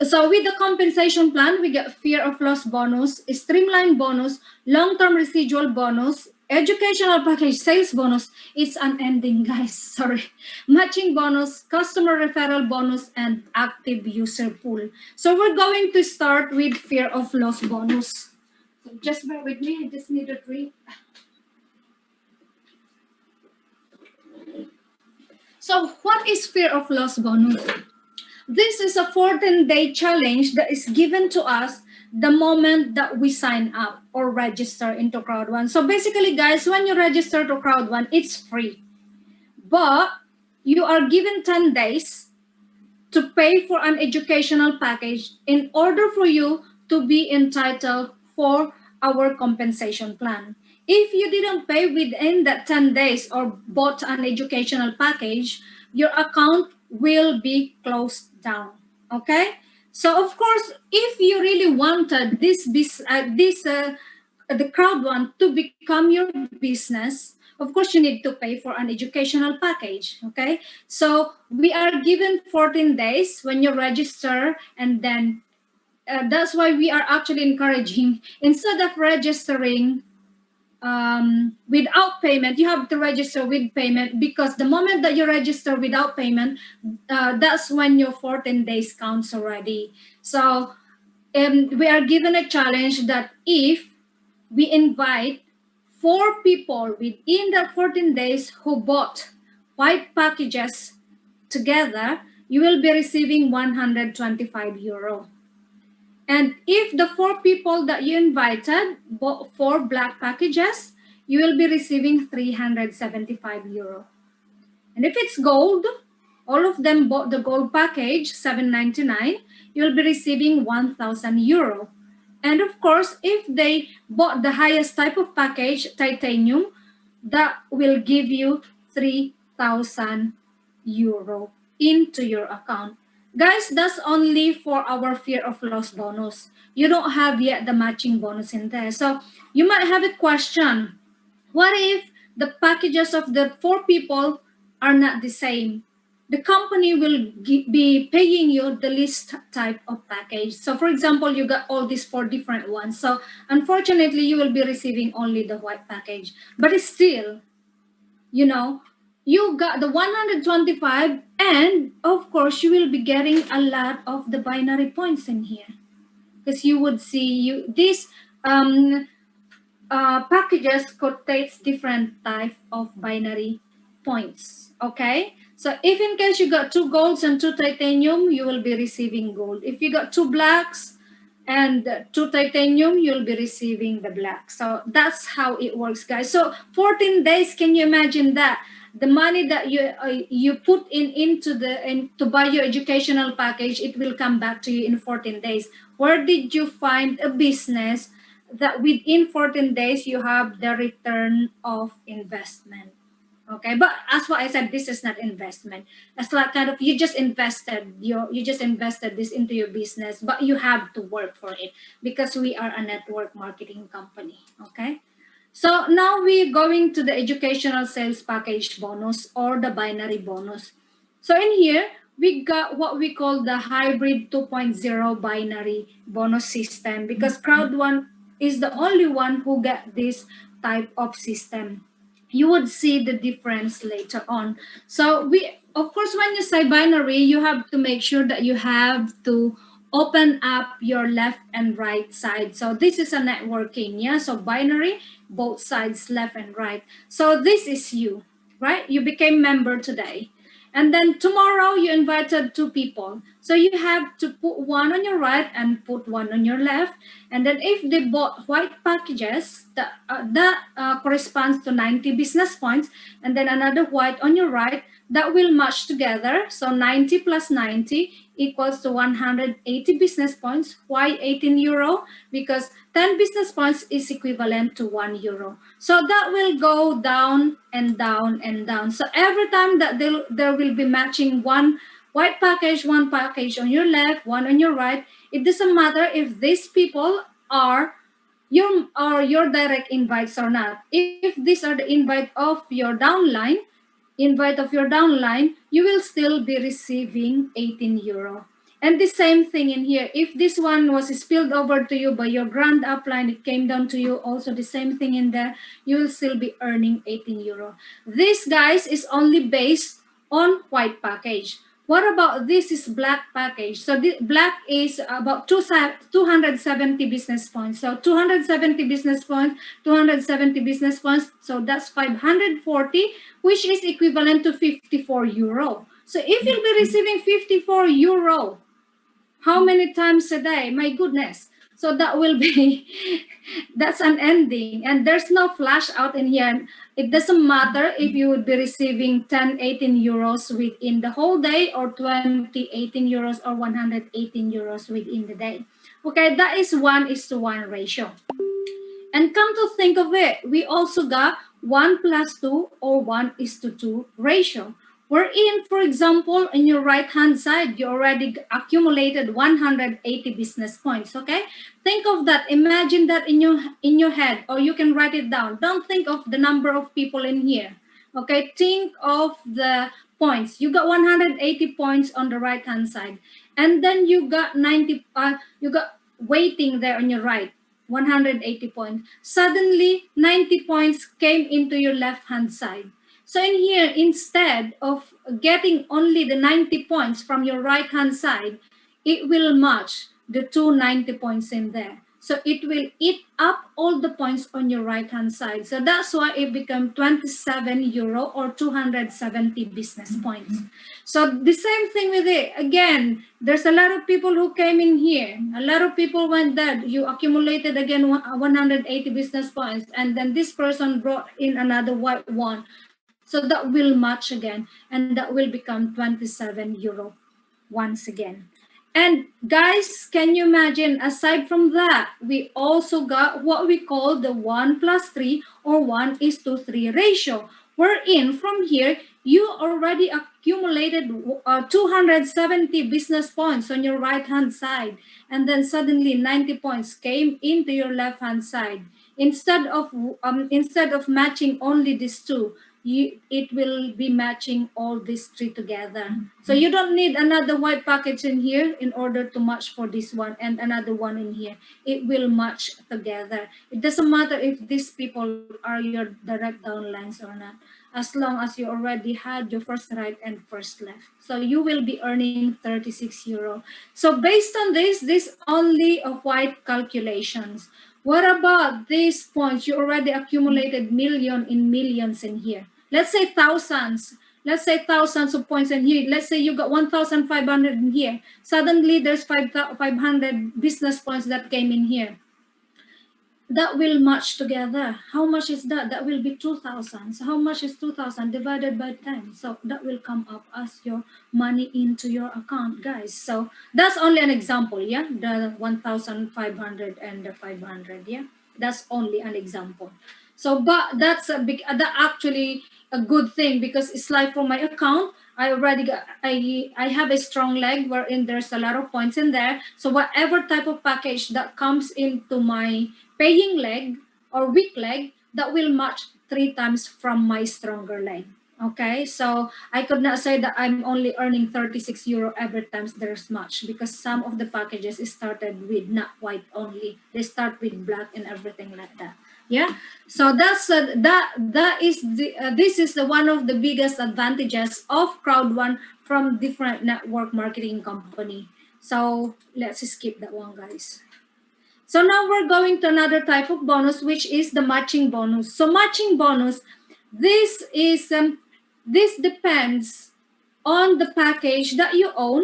So with the compensation plan, we get fear of loss bonus, streamline bonus, long-term residual bonus, educational package sales bonus. It's unending, guys. Sorry. Matching bonus, customer referral bonus, and active user pool. So we're going to start with fear of loss bonus. So just bear with me. I just need a drink. So what is fear of loss bonus? This is a 14-day challenge that is given to us the moment that we sign up or register into Crowd One. So basically, guys, when you register to Crowd One, it's free. But you are given 10 days to pay for an educational package in order for you to be entitled for our compensation plan. If you didn't pay within that 10 days or bought an educational package, your account will be closed down. Okay? So of course, if you really wanted the crowd one to become your business, of course you need to pay for an educational package. Okay? So we are given 14 days when you register, and then that's why we are actually encouraging, instead of registering without payment, you have to register with payment, because the moment that you register without payment, that's when your 14 days counts already. So we are given a challenge that if we invite 4 people within the 14 days who bought 5 packages together, you will be receiving 125 euro. And if the 4 people that you invited bought 4 black packages, you will be receiving 375 euro. And if it's gold, all of them bought the gold package, 799, you'll be receiving 1,000 euro. And of course, if they bought the highest type of package, titanium, that will give you 3,000 euro into your account. Guys, that's only for our fear of loss bonus. You don't have yet the matching bonus in there. So you might have a question. What if the packages of the 4 people are not the same? The company will be paying you the least type of package. So for example, you got all these 4 different ones. So unfortunately, you will be receiving only the white package. But it's still, you got the 125, and of course, you will be getting a lot of the binary points in here. Because you would see these packages contains different type of binary points. Okay, so if in case you got 2 golds and 2 titanium, you will be receiving gold. If you got 2 blacks, And to titanium, you'll be receiving the black. So that's how it works, guys. So 14 days, can you imagine that? The money that you put into to buy your educational package, it will come back to you in 14 days. Where did you find a business that within 14 days you have the return of investment? Okay, but as what I said, this is not investment. It's like kind of you just invested this into your business, but you have to work for it because we are a network marketing company. Okay, so now we're going to the educational sales package bonus or the binary bonus. So in here we got what we call the hybrid 2.0 binary bonus system because crowd one is the only one who get this type of system. You would see the difference later on. So we, of course, when you say binary, you have to make sure that you have to open up your left and right side. So this is a networking, yeah. So binary, both sides, left and right. So this is you, right? You became member today. And then tomorrow you invited two people. So you have to put one on your right and put one on your left. And then if they bought white packages, that corresponds to 90 business points. And then another white on your right, that will match together. So 90 plus 90 equals to 180 business points. Why 18 euro? Because 10 business points is equivalent to 1 euro. So that will go down and down and down. So every time that there will be matching one white package, one package on your left, one on your right, it doesn't matter if these people are your direct invites or not. If these are the invite of your downline, you will still be receiving 18 euro. And the same thing in here. If this one was spilled over to you by your grand upline, it came down to you, also the same thing in there, you will still be earning 18 euro. This, guys, is only based on white package. What about this is black package? So the black is about 270 business points. So 270 business points, 270 business points. So that's 540, which is equivalent to 54 euro. So if you'll be receiving 54 euro, how many times a day? My goodness. So that will be, that's an ending. And there's no flash out in here. It doesn't matter if you would be receiving 10, 18 euros within the whole day or 20, 18 euros or 118 euros within the day. Okay, that is 1:1 ratio. And come to think of it, we also got 1 plus 2 or 1:2 ratio. Wherein, for example, in your right-hand side, you already accumulated 180 business points, okay? Think of that. Imagine that in your head, or you can write it down. Don't think of the number of people in here, okay? Think of the points. You got 180 points on the right-hand side. And then you got you got waiting there on your right. 180 points. Suddenly, 90 points came into your left-hand side. So in here, instead of getting only the 90 points from your right-hand side, it will match the 290 points in there. So it will eat up all the points on your right-hand side. So that's why it became 27 euro or 270 business points. So the same thing with it. Again, there's a lot of people who came in here. A lot of people went there. You accumulated again 180 business points. And then this person brought in another white one. So that will match again. And that will become 27 euro once again. And guys, can you imagine, aside from that, we also got what we call the 1 plus 3 or 1:3 ratio. Wherein from here, you already accumulated 270 business points on your right-hand side. And then suddenly 90 points came into your left-hand side. Instead of matching only these two, it will be matching all these three together. So you don't need another white package in here in order to match for this one and another one in here. It will match together. It doesn't matter if these people are your direct downlines or not, as long as you already had your first right and first left. So you will be earning 36 euro. So based on this only a white calculations. What about these points? You already accumulated millions in here. Let's say thousands. let's say thousands of points in here. Let's say you got 1,500 in here. Suddenly there's 500 business points that came in here. That will match together. How much is that? That will be 2,000. So how much is 2,000 divided by 10? So that will come up as your money into your account, guys. So that's only an example, yeah? The 1,500 and the 500, yeah? That's only an example. So, but that's a big, that actually a good thing, because it's like for my account, I already got, I have a strong leg wherein there's a lot of points in there. So whatever type of package that comes into my paying leg or weak leg, that will match 3 times from my stronger leg. Okay, so I could not say that I'm only earning 36 euro every time there's match, because some of the packages started with not white only. They start with black and everything like that. Yeah, so that's that is the this is the one of the biggest advantages of crowd one from different network marketing company. So let's skip that one, guys. So now we're going to another type of bonus, which is the matching bonus. So matching bonus, this is this depends on the package that you own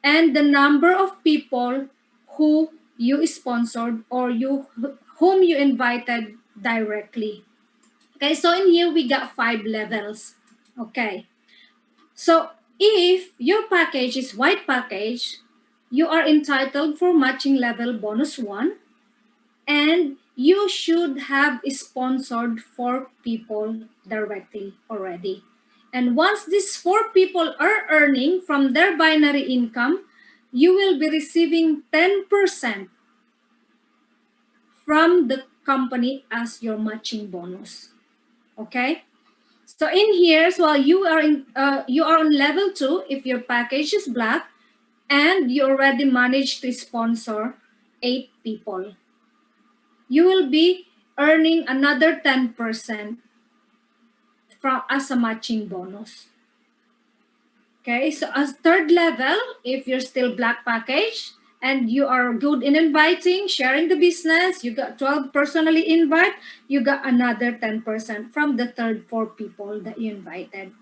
and the number of people who you sponsored or whom you invited directly. Okay, so in here we got 5 levels. Okay, so if your package is white package, you are entitled for matching level bonus 1, and you should have sponsored 4 people directly already. And once these 4 people are earning from their binary income, you will be receiving 10% from the company as your matching bonus. Okay? So in here, so you are on level 2 if your package is black and you already managed to sponsor 8 people. You will be earning another 10% from as a matching bonus. Okay, so as third level, if you're still black package and you are good in inviting, sharing the business, you got 12 personally invite, you got another 10% from the third 4 people that you invited.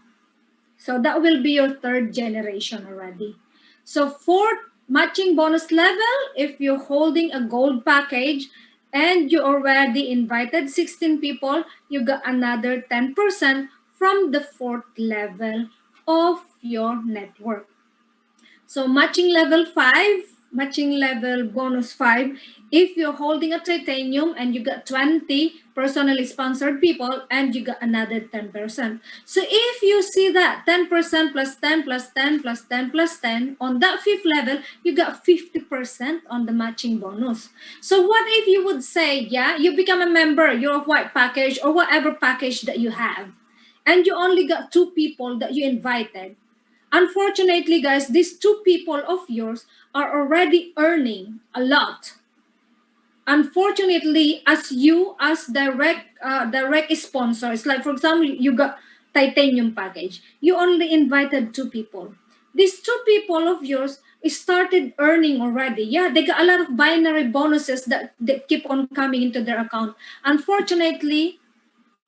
So that will be your third generation already. So fourth matching bonus level, if you're holding a gold package and you already invited 16 people, you got another 10% from the fourth level of your network. So matching level 5, matching level bonus 5, if you're holding a titanium and you got 20 personally sponsored people and you got another 10%. So if you see that 10% plus 10 plus 10 plus 10 plus 10, on that 5th level, you got 50% on the matching bonus. So what if you would say, yeah, you become a member, your white package or whatever package that you have, and you only got 2 people that you invited. Unfortunately, guys, these 2 people of yours are already earning a lot. Unfortunately, as you as direct sponsors, like for example, you got titanium package, you only invited 2 people. These 2 people of yours started earning already. Yeah, they got a lot of binary bonuses that keep on coming into their account. Unfortunately,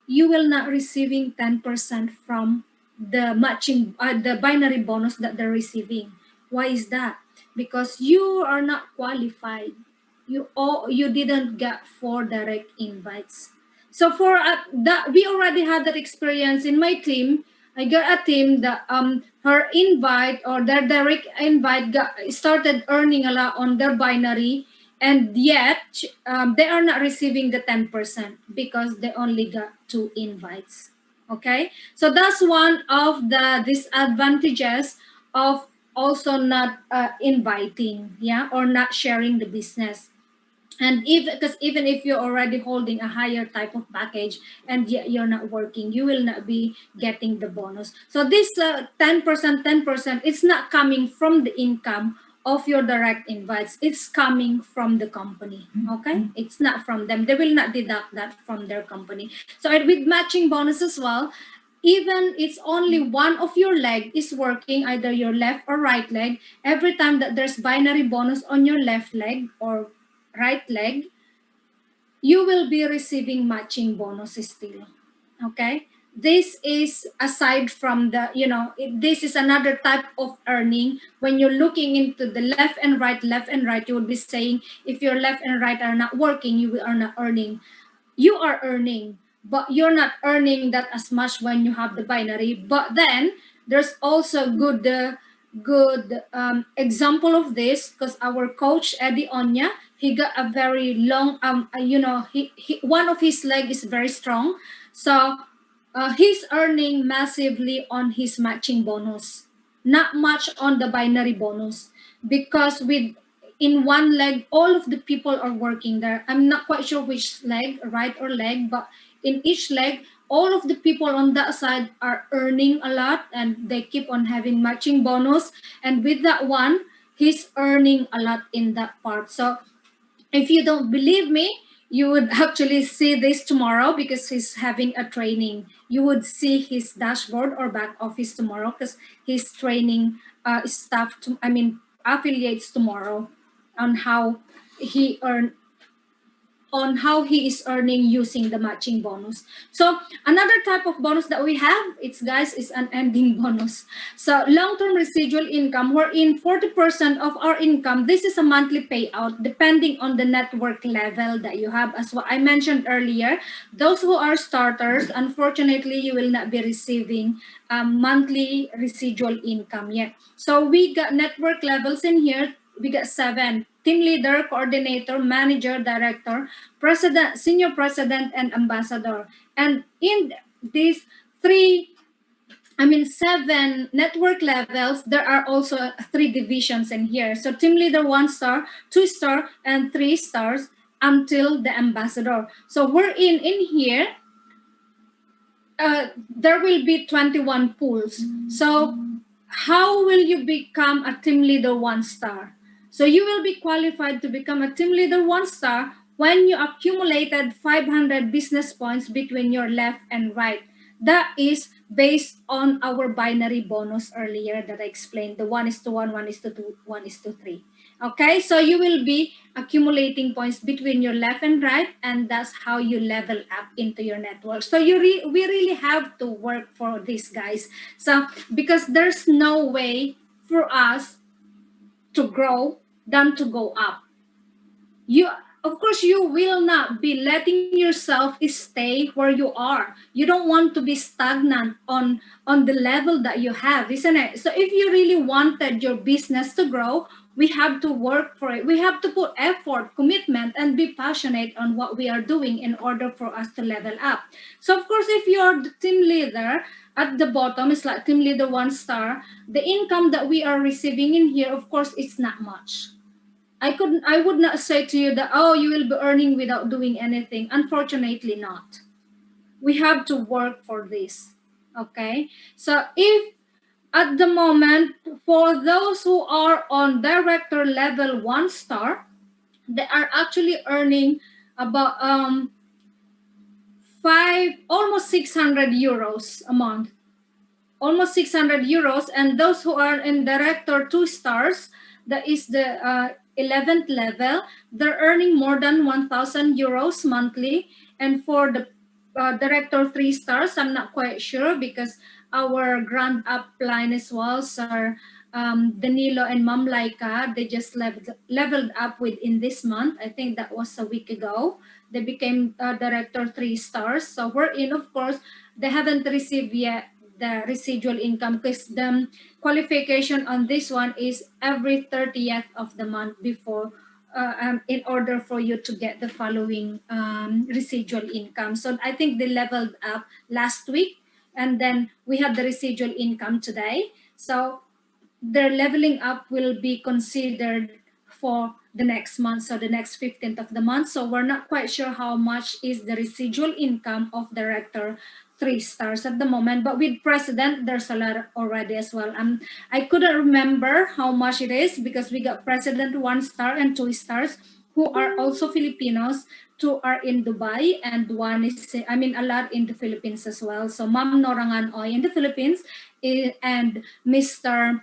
you will not receiving 10% from the matching the binary bonus that they're receiving. Why is that? Because you are not qualified. You didn't get 4 direct invites. So for that, we already had that experience in my team. I got a team that her invite or their direct invite started earning a lot on their binary, and yet they are not receiving the 10% because they only got 2 invites. Okay, so that's one of the disadvantages of also not inviting, yeah, or not sharing the business. And even if you're already holding a higher type of package and yet you're not working, you will not be getting the bonus. So this 10%, it's not coming from the income of your direct invites, it's coming from the company. Okay, it's not from them. They will not deduct that from their company. So with matching bonus as well, even it's only one of your leg is working, either your left or right leg, every time that there's binary bonus on your left leg or right leg, you will be receiving matching bonuses still. Okay, this is aside from the, this is another type of earning. When you're looking into the left and right, you would be saying if your left and right are not working, you are not earning. You are earning, but you're not earning that as much when you have the binary. But then there's also good example of this, because our coach Eddie Onya, he got a very long he one of his leg is very strong, so he's earning massively on his matching bonus, not much on the binary bonus, because with in one leg all of the people are working there. I'm not quite sure which leg, right or leg, but in each leg all of the people on that side are earning a lot, and they keep on having matching bonus, and with that one he's earning a lot in that part. So if you don't believe me, you would actually see this tomorrow, because he's having a training. You would see his dashboard or back office tomorrow, because he's training staff to, affiliates tomorrow on how he earn on how he is earning using the matching bonus. So another type of bonus that we have, it's guys, is an ending bonus. So long-term residual income, wherein 40% of our income, this is a monthly payout depending on the network level that you have. As what I mentioned earlier, those who are starters, unfortunately, you will not be receiving monthly residual income yet. So we got network levels in here. We got 7: team leader, coordinator, manager, director, president, senior president, and ambassador. And in these 7 network levels, there are also 3 divisions in here. So team leader 1 star, 2 star, and 3 stars until the ambassador. So we're in here, there will be 21 pools. So how will you become a team leader 1 star? So you will be qualified to become a team leader 1 star when you accumulated 500 business points between your left and right. That is based on our binary bonus earlier that I explained, the 1:1, 1:2, 1:3. Okay, so you will be accumulating points between your left and right, and that's how you level up into your network. So we really have to work for this, guys. So because there's no way for us to grow than to go up. You, of course, you will not be letting yourself stay where you are. You don't want to be stagnant on the level that you have, isn't it? So if you really wanted your business to grow, we have to work for it. We have to put effort, commitment, and be passionate on what we are doing in order for us to level up. So of course, if you're the team leader, at the bottom is like team leader 1 star, the income that we are receiving in here, of course, it's not much. I would not say to you that, oh, you will be earning without doing anything. Unfortunately not. We have to work for this. Okay? So if at the moment, for those who are on director level 1 star, they are actually earning about almost 600 euros a month. Almost 600 euros. And those who are in director 2 stars, that is the 11th level, they're earning more than 1,000 euros monthly. And for the director 3 stars, I'm not quite sure, because our grand upline as well, Sir Danilo and Ma'am Laika, they just leveled up within this month. I think that was a week ago. They became director 3 stars. So we're in, of course, they haven't received yet the residual income, because the qualification on this one is every 30th of the month before, in order for you to get the following residual income. So I think they leveled up last week, and then we have the residual income today. So their leveling up will be considered for the next month, so the next 15th of the month. So we're not quite sure how much is the residual income of director 3 stars at the moment, but with president there's a lot already as well. I couldn't remember how much it is, because we got president 1 star and 2 stars who are also Filipinos. 2 are in Dubai, and 1 is, a lot in the Philippines as well. So Ma'am Norangan Oy in the Philippines, and Mr.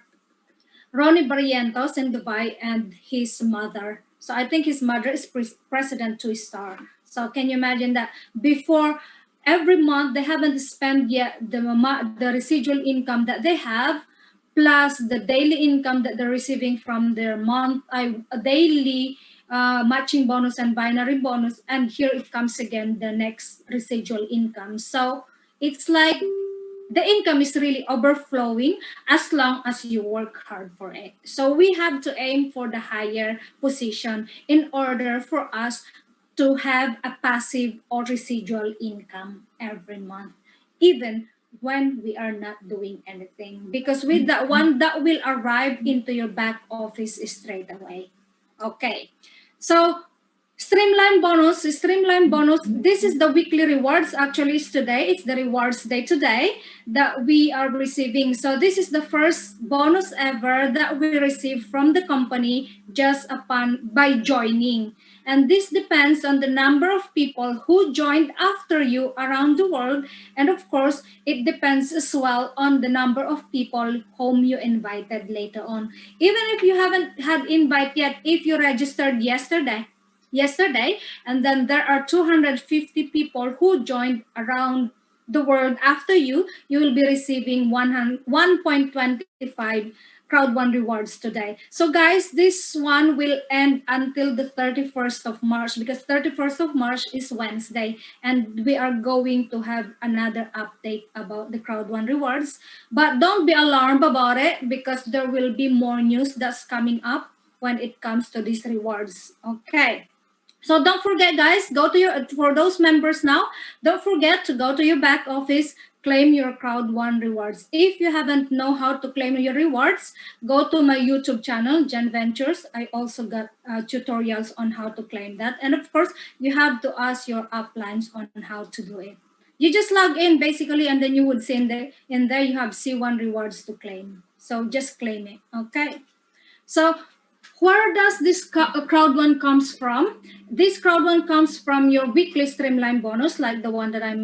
Ronnie Barrientos in Dubai, and his mother. So I think his mother is president 2 star. So can you imagine that before every month they haven't spent yet the residual income that they have, plus the daily income that they're receiving from their daily matching bonus and binary bonus, and here it comes again, the next residual income. So it's like the income is really overflowing as long as you work hard for it. So we have to aim for the higher position in order for us to have a passive or residual income every month, even when we are not doing anything. Because with that one, that will arrive into your back office straight away. Okay. So streamline bonus. This is the weekly rewards. Actually, it's today. It's the rewards day today that we are receiving. So this is the first bonus ever that we receive from the company just upon by joining. And this depends on the number of people who joined after you around the world. And of course, it depends as well on the number of people whom you invited later on. Even if you haven't had invite yet, if you registered yesterday, and then there are 250 people who joined around the world after you will be receiving 1.25 crowd one rewards today. So guys, this one will end until the 31st of March, because 31st of March is Wednesday, and we are going to have another update about the crowd one rewards. But don't be alarmed about it, because there will be more news that's coming up when it comes to these rewards. Okay. So don't forget, guys, go to your, for those members now, don't forget to go to your back office, claim your crowd one rewards. If you haven't know how to claim your rewards, go to my YouTube channel, Jen Ventures. I also got tutorials on how to claim that. And of course, you have to ask your uplines on how to do it. You just log in basically, and then you would see in there you have C1 rewards to claim. So just claim it, okay? So where does this crowd one comes from? This crowd one comes from your weekly streamline bonus, like the one that I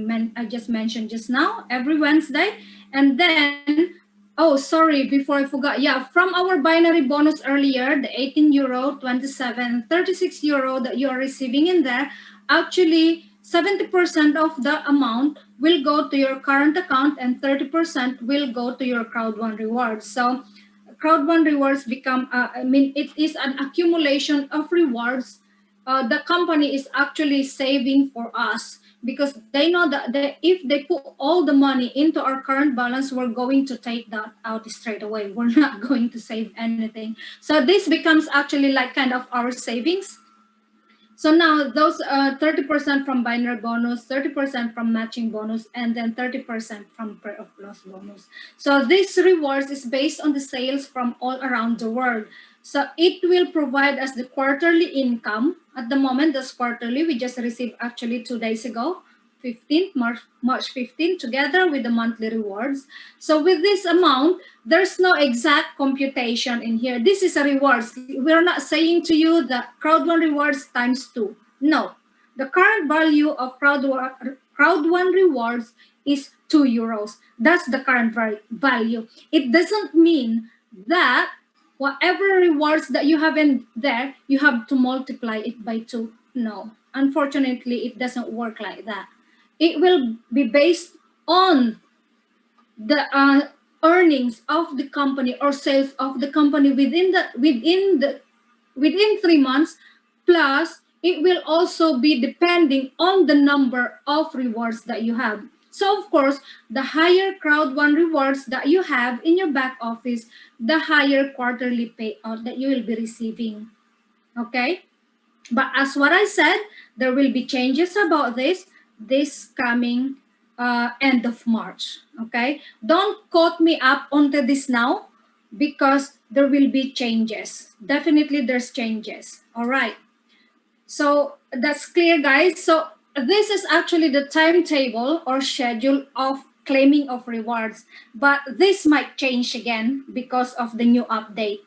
just mentioned just now, every Wednesday. And then, oh, sorry, before I forgot, yeah, from our binary bonus earlier, the 18 euro, 27, 36 euro that you are receiving in there, actually 70% of the amount will go to your current account and 30% will go to your crowd one rewards. So crowd one rewards become it is an accumulation of rewards the company is actually saving for us, because they know that if they put all the money into our current balance, we're going to take that out straight away. We're not going to save anything. So this becomes actually like kind of our savings. So now those 30% from binary bonus, 30% from matching bonus, and then 30% from pair of loss bonus. So this rewards is based on the sales from all around the world. So it will provide us the quarterly income. At the moment, that's quarterly. We just received actually 2 days ago, 15th, March 15th, together with the monthly rewards. So with this amount, there's no exact computation in here. This is a rewards. We're not saying to you that crowd one rewards times 2. No, the current value of crowd one rewards is 2 euros. That's the current value. It doesn't mean that whatever rewards that you have in there, you have to multiply it by 2. No, unfortunately, it doesn't work like that. It will be based on the earnings of the company or sales of the company within 3 months, plus it will also be depending on the number of rewards that you have. So of course, the higher crowd one rewards that you have in your back office, the higher quarterly payout that you will be receiving. Okay, but as what I said, there will be changes about this coming end of March. Okay, don't quote me up onto this now, because there will be changes. Definitely there's changes. All right, so that's clear, guys. So this is actually the timetable or schedule of claiming of rewards, but this might change again because of the new update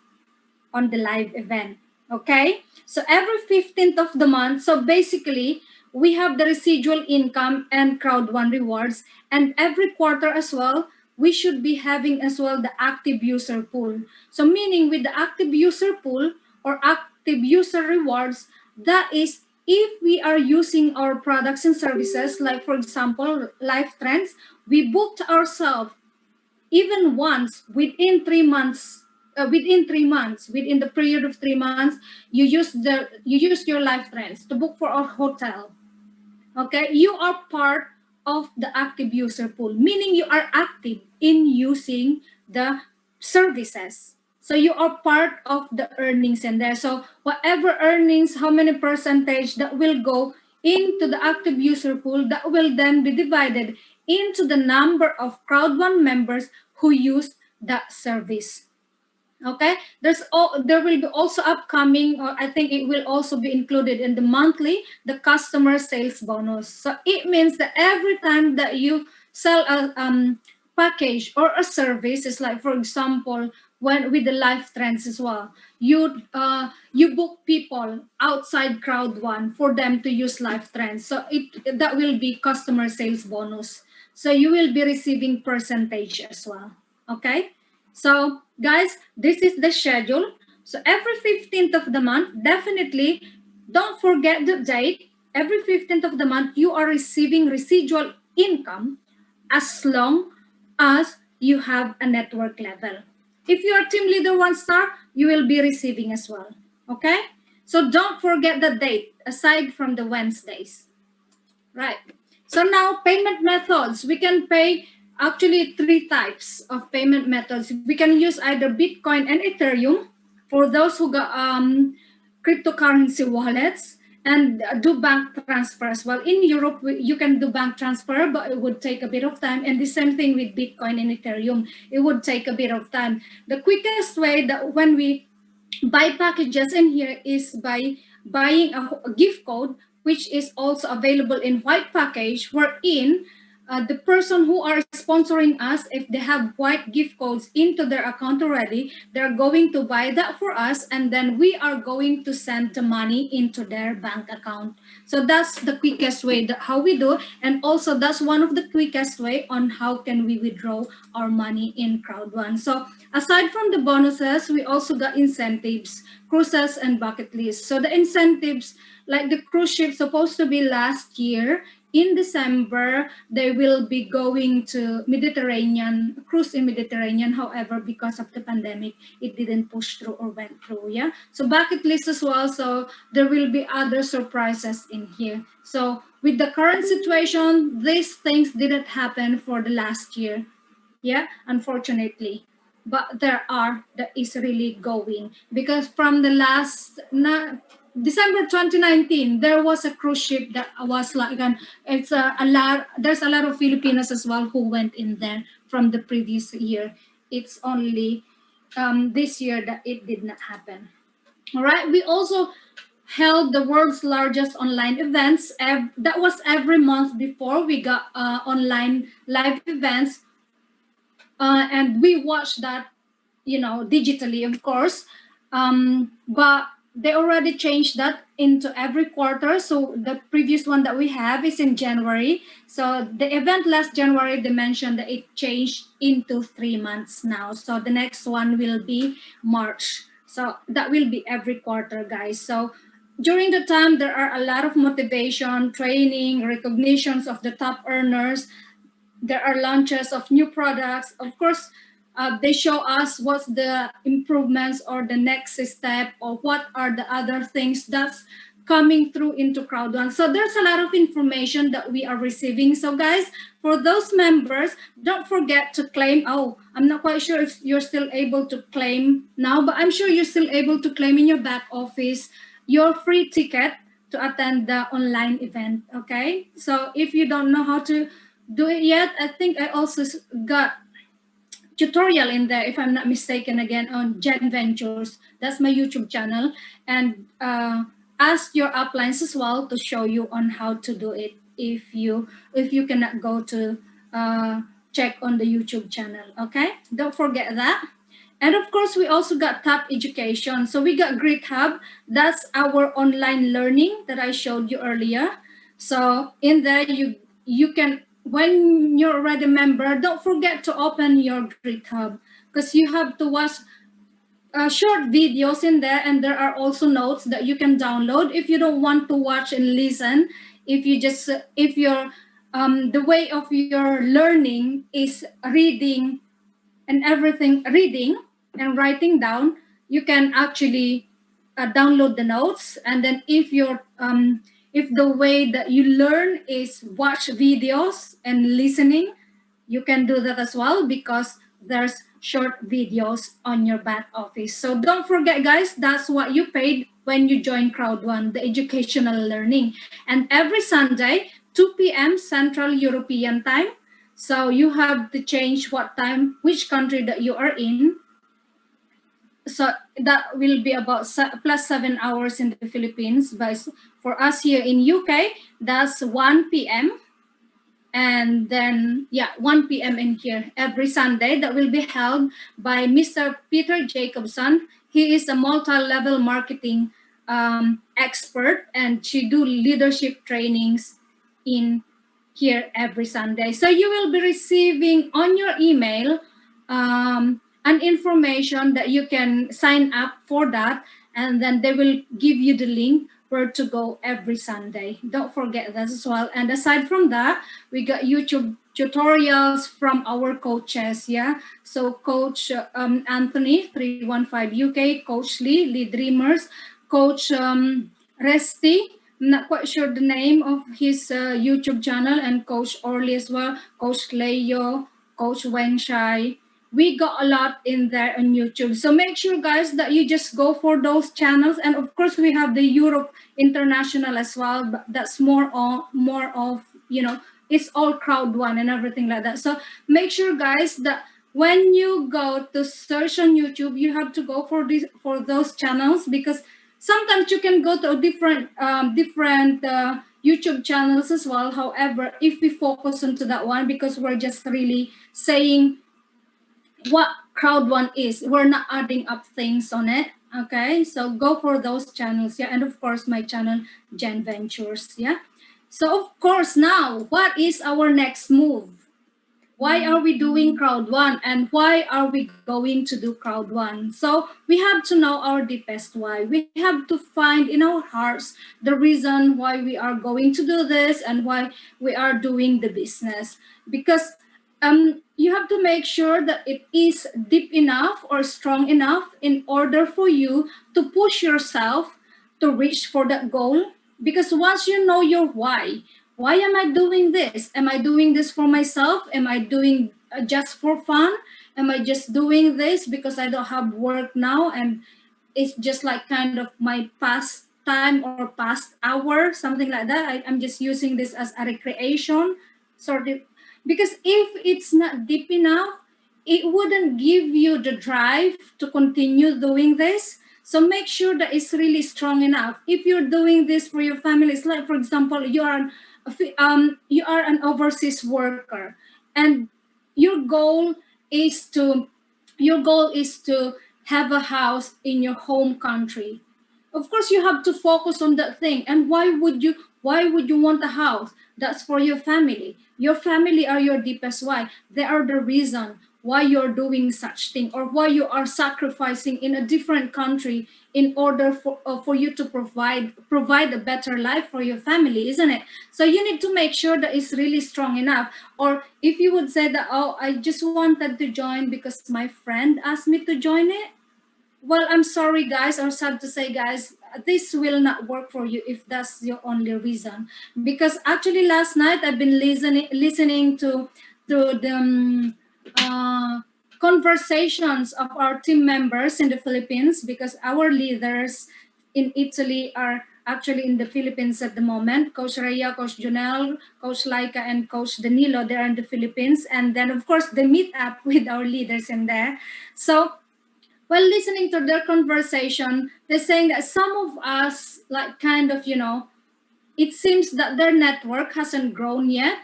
on the live event. Okay, so every 15th of the month, so basically we have the residual income and crowd one rewards, and every quarter as well we should be having as well the active user pool. So meaning with the active user pool or active user rewards, that is if we are using our products and services, like for example, Life Trends, we booked ourselves even once within 3 months. Within the period of 3 months, you use your Life Trends to book for our hotel. Okay, you are part of the active user pool, meaning you are active in using the services. So you are part of the earnings in there. So whatever earnings, how many percentage that will go into the active user pool, that will then be divided into the number of Crowd1 members who use that service. Okay, there will be also upcoming, or I think it will also be included in the monthly, the customer sales bonus. So it means that every time that you sell a package or a service, it's like for example when with the Life Trends as well, you book people outside Crowd1 for them to use Life Trends, so that will be customer sales bonus, so you will be receiving percentage as well. Okay, so guys, this is the schedule. So every 15th of the month, definitely don't forget the date. Every 15th of the month, you are receiving residual income as long as you have a network level. If you are team leader 1 star, you will be receiving as well. Okay? So don't forget the date aside from the Wednesdays. Right. So now payment methods. We can pay actually 3 types of payment methods. We can use either Bitcoin and Ethereum for those who got cryptocurrency wallets, and do bank transfer as well. In Europe, you can do bank transfer, but it would take a bit of time. And the same thing with Bitcoin and Ethereum. It would take a bit of time. The quickest way that when we buy packages in here is by buying a gift code, which is also available in white package, wherein the person who are sponsoring us, if they have white gift codes into their account already, they're going to buy that for us, and then we are going to send the money into their bank account. So that's the quickest way that how we do, and also that's one of the quickest way on how can we withdraw our money in Crowd1. So aside from the bonuses, we also got incentives, cruises, and bucket lists. So the incentives, like the cruise ship supposed to be last year in December, they will be going to Mediterranean, cruise in Mediterranean. However, because of the pandemic, it didn't push through or went through. Yeah. So bucket list as well. So there will be other surprises in here. So with the current situation, these things didn't happen for the last year. Yeah, unfortunately, but that is really going, because from the December 2019 there was a cruise ship that was like it's a lot, there's a lot of Filipinos as well who went in there from the previous year. It's only this year that it did not happen. All right, we also held the world's largest online events. That was every month before we got online live events, and we watch that, digitally, of course. But they already changed that into every quarter. So the previous one that we have is in January. So the event last January, they mentioned that it changed into 3 months now. So the next one will be March. So that will be every quarter, guys. So during the time, there are a lot of motivation, training, recognitions of the top earners. There are launches of new products. Of course, they show us what's the improvements or the next step, or what are the other things that's coming through into Crowd1. So there's a lot of information that we are receiving. So guys, for those members, don't forget to claim. Oh, I'm not quite sure if you're still able to claim now, but I'm sure you're still able to claim in your back office your free ticket to attend the online event. Okay, so if you don't know how to do it yet, I think I also got tutorial in there, if I'm not mistaken, again on Gen Ventures. That's my YouTube channel, and ask your uplines as well to show you on how to do it if you cannot go to check on the YouTube channel. Okay, don't forget that. And of course, we also got Top Education. So we got Grit Hub. That's our online learning that I showed you earlier. So in there, you can, when you're already a member, don't forget to open your Grit Hub, because you have to watch short videos in there, and there are also notes that you can download if you don't want to watch and listen. If you just if your the way of your learning is reading and everything, reading and writing down, you can actually download the notes. And then if the way that you learn is watch videos and listening, you can do that as well, because there's short videos on your back office. So don't forget, guys, that's what you paid when you join Crowd One, the educational learning. And every Sunday, 2 p.m. Central European Time. So you have to change what time, which country that you are in. So that will be about plus 7 hours in the Philippines. But for us here in UK, that's 1 p.m. And then, yeah, 1 p.m. in here every Sunday. That will be held by Mr. Peter Jacobson. He is a multi-level marketing expert, and she do leadership trainings in here every Sunday. So you will be receiving on your email an information that you can sign up for that, and then they will give you the link where to go every Sunday. Don't forget that as well. And aside from that, we got YouTube tutorials from our coaches. Yeah. So Coach Anthony 315 UK, Coach Lee Dreamers, Coach Resty. I'm not quite sure the name of his YouTube channel, and Coach Orly as well, Coach Leo, Coach Weng Shai. We got a lot in there on YouTube. So make sure, guys, that you just go for those channels. And of course, we have the Europe International as well. But that's more of, it's all Crowd One and everything like that. So make sure, guys, that when you go to search on YouTube, you have to go for those channels, because sometimes you can go to a different YouTube channels as well. However, if we focus onto that one, because we're just really saying what Crowd One is, we're not adding up things on it. Okay, so go for those channels. Yeah, and of course my channel, Jen Ventures. Yeah. So of course, now what is our next move? Why are we doing Crowd One, and why are we going to do Crowd One? So we have to know our deepest why. We have to find in our hearts the reason why we are going to do this and why we are doing the business. Because you have to make sure that it is deep enough or strong enough in order for you to push yourself to reach for that goal. Because once you know your why am I doing this? Am I doing this for myself? Am I doing just for fun? Am I just doing this because I don't have work now, and it's just like kind of my past time or past hour, something like that? I'm just using this as a recreation sort of. Because if it's not deep enough, it wouldn't give you the drive to continue doing this. So make sure that it's really strong enough. If you're doing this for your family, it's like, for example, you are an overseas worker, and your goal is to have a house in your home country. Of course, you have to focus on that thing. And why would you want a house? That's for your family. Your family are your deepest why. They are the reason why you're doing such thing, or why you are sacrificing in a different country in order for you to provide a better life for your family, isn't it? So you need to make sure that it's really strong enough. Or if you would say that, oh, I just wanted to join because my friend asked me to join it, well, I'm sorry, guys, or sad to say, guys, this will not work for you if that's your only reason. Because actually, last night I've been listening to the conversations of our team members in the Philippines, because our leaders in Italy are actually in the Philippines at the moment. Coach Rhea, Coach Jonel, Coach Laika, and Coach Danilo, they're in the Philippines. And then, of course, they meet up with our leaders in there. So while listening to their conversation, they're saying that some of us, like, kind of, it seems that their network hasn't grown yet.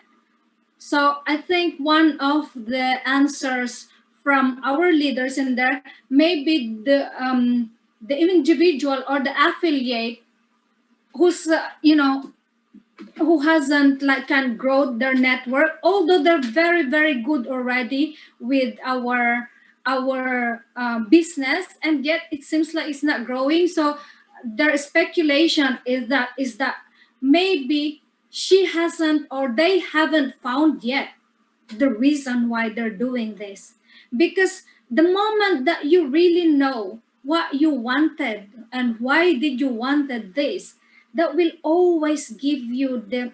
So I think one of the answers from our leaders in there may be the individual or the affiliate who's who hasn't like can grow their network, although they're very very good already with our our business, and yet it seems like it's not growing. So their speculation is that maybe she hasn't, or they haven't found yet the reason why they're doing this. Because the moment that you really know what you wanted and why did you wanted this, that will always give you the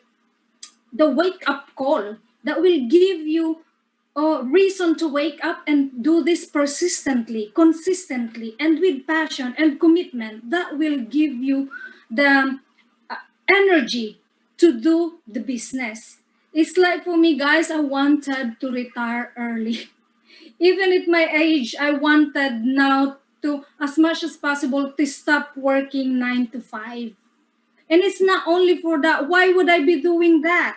wake up call, that will give you a reason to wake up and do this persistently, consistently, and with passion and commitment. That will give you the uh, energy to do the business. It's like for me, guys, I wanted to retire early. Even at my age, I wanted now to, as much as possible, to stop working 9 to 5. And it's not only for that. Why would I be doing that?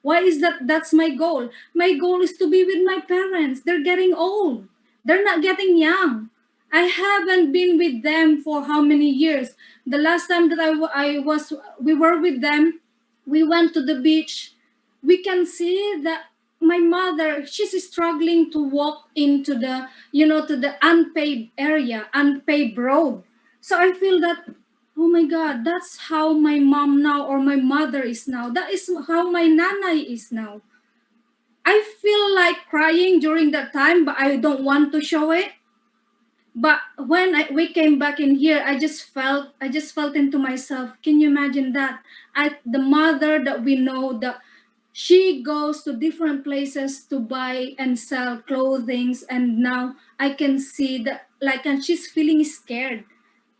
Why is that? That's my goal. My goal is to be with my parents. They're getting old. They're not getting young. I haven't been with them for how many years? The last time that we were with them, we went to the beach. We can see that my mother, she's struggling to walk into the, to the unpaved area, unpaved road. So I feel that, oh my God, that's how my mom now, or my mother is now. That is how my nanay is now. I feel like crying during that time, but I don't want to show it. But when we came back in here, I just felt into myself. Can you imagine that? The mother that we know, that she goes to different places to buy and sell clothing, and now I can see that, like, and she's feeling scared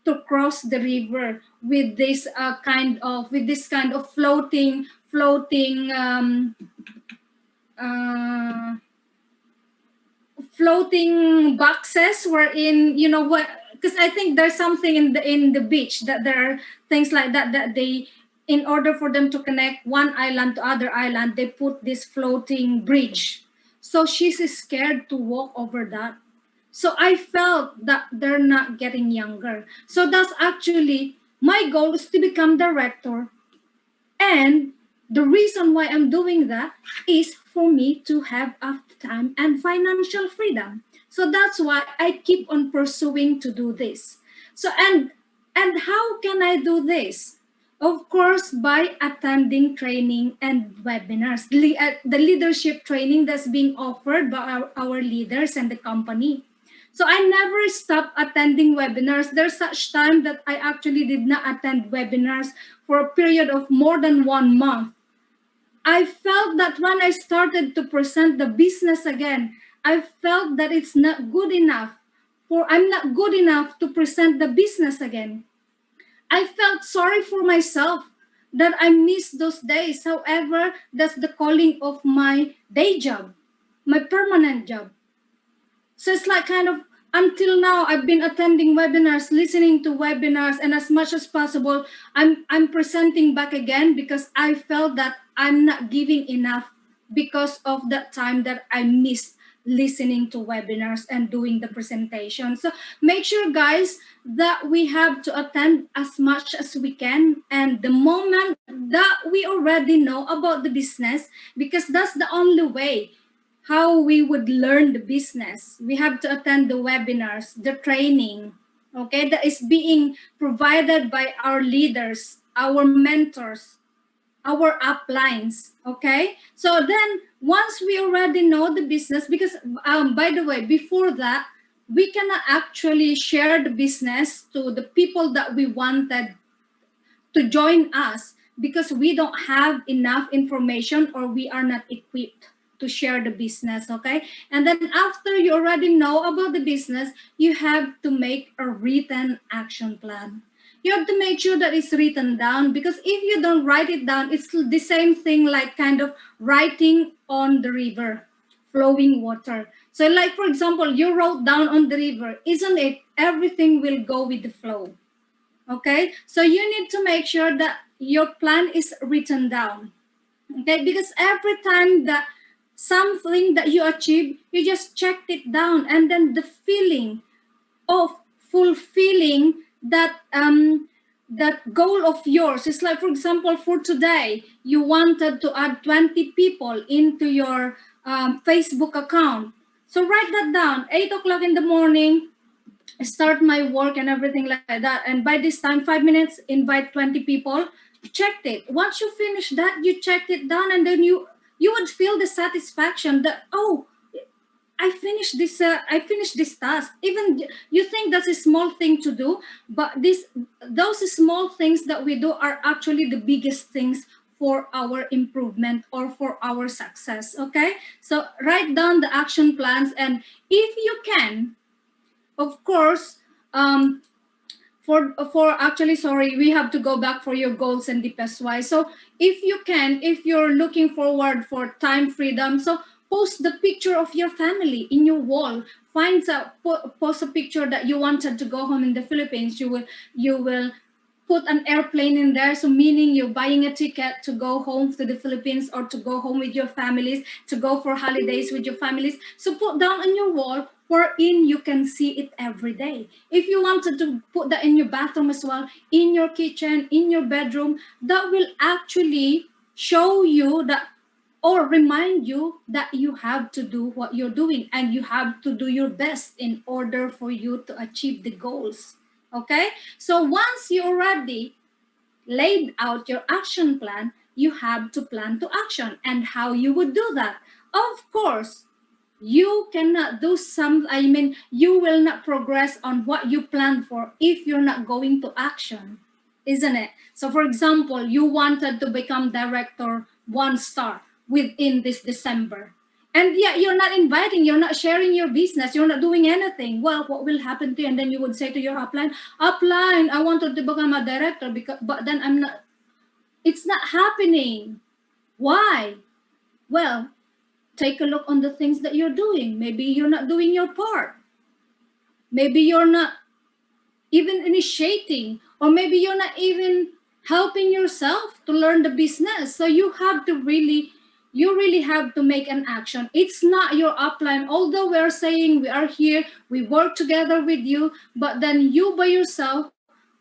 to cross the river with this kind of uh, floating boxes, wherein, what, because I think there's something in the beach, that there are things like that they, in order for them to connect one island to other island, they put this floating bridge. So she's scared to walk over that. So I felt that they're not getting younger. So that's actually my goal, is to become director. And the reason why I'm doing that is for me to have time and financial freedom. So that's why I keep on pursuing to do this. So and how can I do this? Of course, by attending training and webinars, the leadership training that's being offered by our leaders and the company. So I never stop attending webinars. There's such time that I actually did not attend webinars for a period of more than 1 month. I felt that when I started to present the business again, I felt that it's not good enough, for I'm not good enough to present the business again. I felt sorry for myself that I missed those days. However, that's the calling of my day job, my permanent job. So it's like kind of, until now I've been attending webinars, listening to webinars, and as much as possible, I'm presenting back again, because I felt that I'm not giving enough because of that time that I missed listening to webinars and doing the presentation. So make sure, guys, that we have to attend as much as we can, and the moment that we already know about the business, because that's the only way how we would learn the business. We have to attend the webinars, the training, okay, that is being provided by our leaders, our mentors, our uplines, okay? So then once we already know the business, because by the way, before that, we cannot actually share the business to the people that we wanted to join us, because we don't have enough information, or we are not equipped to share the business, okay? And then after you already know about the business, you have to make a written action plan. You have to make sure that it's written down, because if you don't write it down, it's the same thing like kind of writing on the river, flowing water. So like, for example, you wrote down on the river, isn't it? Everything will go with the flow. Okay, so you need to make sure that your plan is written down. Okay, because every time that something that you achieve, you just checked it down, and then the feeling of fulfilling that goal of yours is like, for example, for today, you wanted to add 20 people into your Facebook account. So write that down. 8 o'clock in the morning, start my work and everything like that. And by this time, 5 minutes, invite 20 people, checked it. Once you finish that, you checked it down, and then you would feel the satisfaction that, oh, I finished this. I finished this task. Even you think that's a small thing to do, but those small things that we do are actually the biggest things for our improvement or for our success. Okay, so write down the action plans, and if you can, of course, um, for actually, sorry, we have to go back for your goals and the best why. So if you can, if you're looking forward for time freedom, so post the picture of your family in your wall. Post a picture that you wanted to go home in the Philippines. You will put an airplane in there, so meaning you're buying a ticket to go home to the Philippines or to go home with your families, to go for holidays with your families. So put down on your wall wherein you can see it every day. If you wanted to put that in your bathroom as well, in your kitchen, in your bedroom, that will actually show you that, or remind you that you have to do what you're doing, and you have to do your best in order for you to achieve the goals. Okay, so once you already laid out your action plan, you have to plan to action. And how you would do that? Of course, you cannot do some, I mean, you will not progress on what you planned for if you're not going to action, isn't it? So for example, you wanted to become director 1 star within this December, and yet you're not inviting, you're not sharing your business, you're not doing anything. Well, what will happen to you? And then you would say to your upline, I wanted to become a director, because but then I'm not, it's not happening. Why? Well, take a look on the things that you're doing. Maybe you're not doing your part. Maybe you're not even initiating, or maybe you're not even helping yourself to learn the business. So you really have to make an action. It's not your upline. Although we're saying we are here, we work together with you, but then you by yourself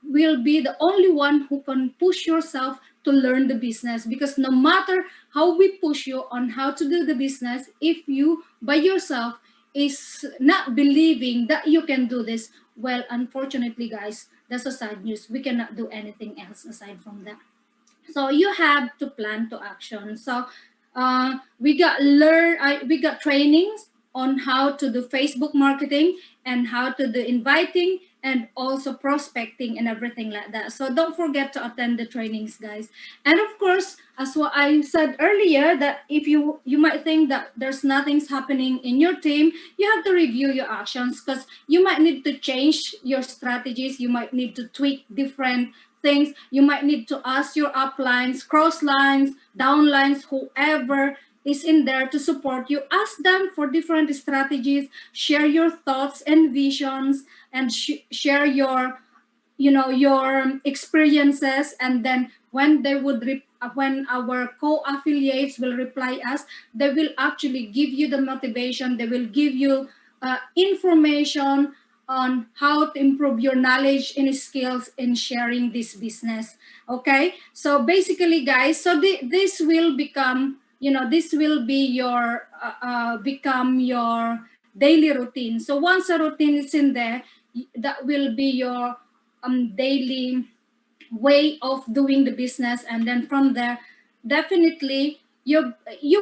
will be the only one who can push yourself to learn the business. Because no matter how we push you on how to do the business, if you by yourself is not believing that you can do this, well, unfortunately, guys, that's a sad news. We cannot do anything else aside from that. So you have to plan to action. So we got trainings on how to do Facebook marketing and how to do inviting and also prospecting and everything like that. So don't forget to attend the trainings, guys. And of course, as what I said earlier, that if you might think that there's nothing's happening in your team, you have to review your actions, because you might need to change your strategies. You might need to tweak different things. You might need to ask your uplines, cross lines, downlines, whoever is in there to support you. Ask them for different strategies, share your thoughts and visions, and share your, your experiences. And then when when our co-affiliates will reply us, they will actually give you the motivation. They will give you information on how to improve your knowledge and skills in sharing this business. Okay, so basically, guys, so this will become, this will be your become your daily routine. So once a routine is in there, that will be your daily way of doing the business. And then from there, definitely you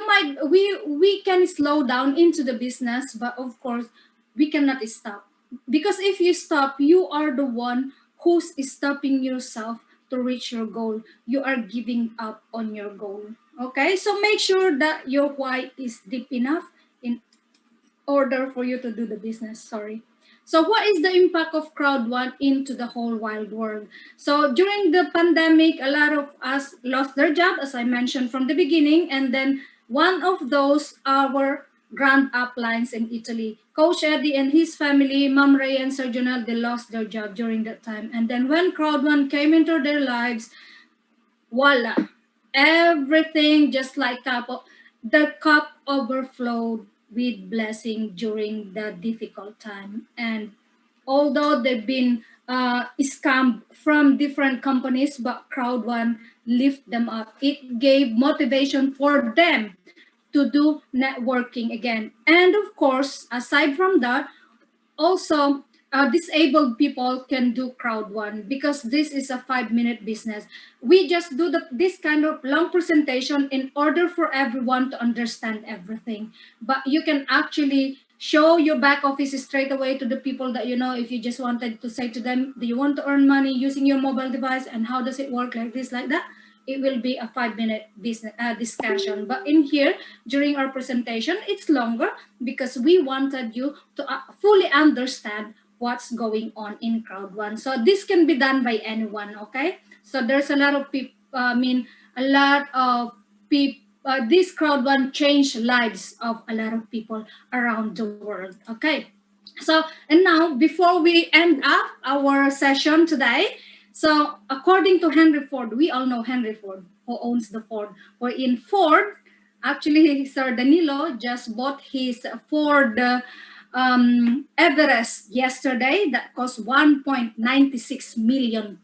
might, we can slow down into the business, but of course we cannot stop, because if you stop, you are the one who's stopping yourself to reach your goal. You are giving up on your goal. Okay, so make sure that your why is deep enough in order for you to do the business. Sorry. So what is the impact of crowd one into the whole wild world? So during the pandemic, a lot of us lost their job, as I mentioned from the beginning. And then one of those, our grand uplines in Italy, Coach Eddie and his family, Mom Ray and Sir Jonel, they lost their job during that time. And then when crowd one came into their lives, voila, everything just like the cup overflowed with blessing during the difficult time. And although they've been scammed from different companies, but crowd one lift them up. It gave motivation for them to do networking again. And of course, aside from that, also disabled people can do crowd one because this is a 5 minute business. We just do this kind of long presentation in order for everyone to understand everything, but you can actually show your back office straight away to the people that you know. If you just wanted to say to them, do you want to earn money using your mobile device and how does it work, like this, like that, it will be a 5 minute business discussion. But in here, during our presentation, it's longer because we wanted you to fully understand what's going on in crowd one. So this can be done by anyone, okay? So there's a lot of people, a lot of people, this crowd one changed lives of a lot of people around the world, okay? So, and now before we end up our session today, so according to Henry Ford, we all know Henry Ford, who owns the Ford. We're in Ford. Actually, Sir Danilo just bought his Ford Everest yesterday that cost 1.96 million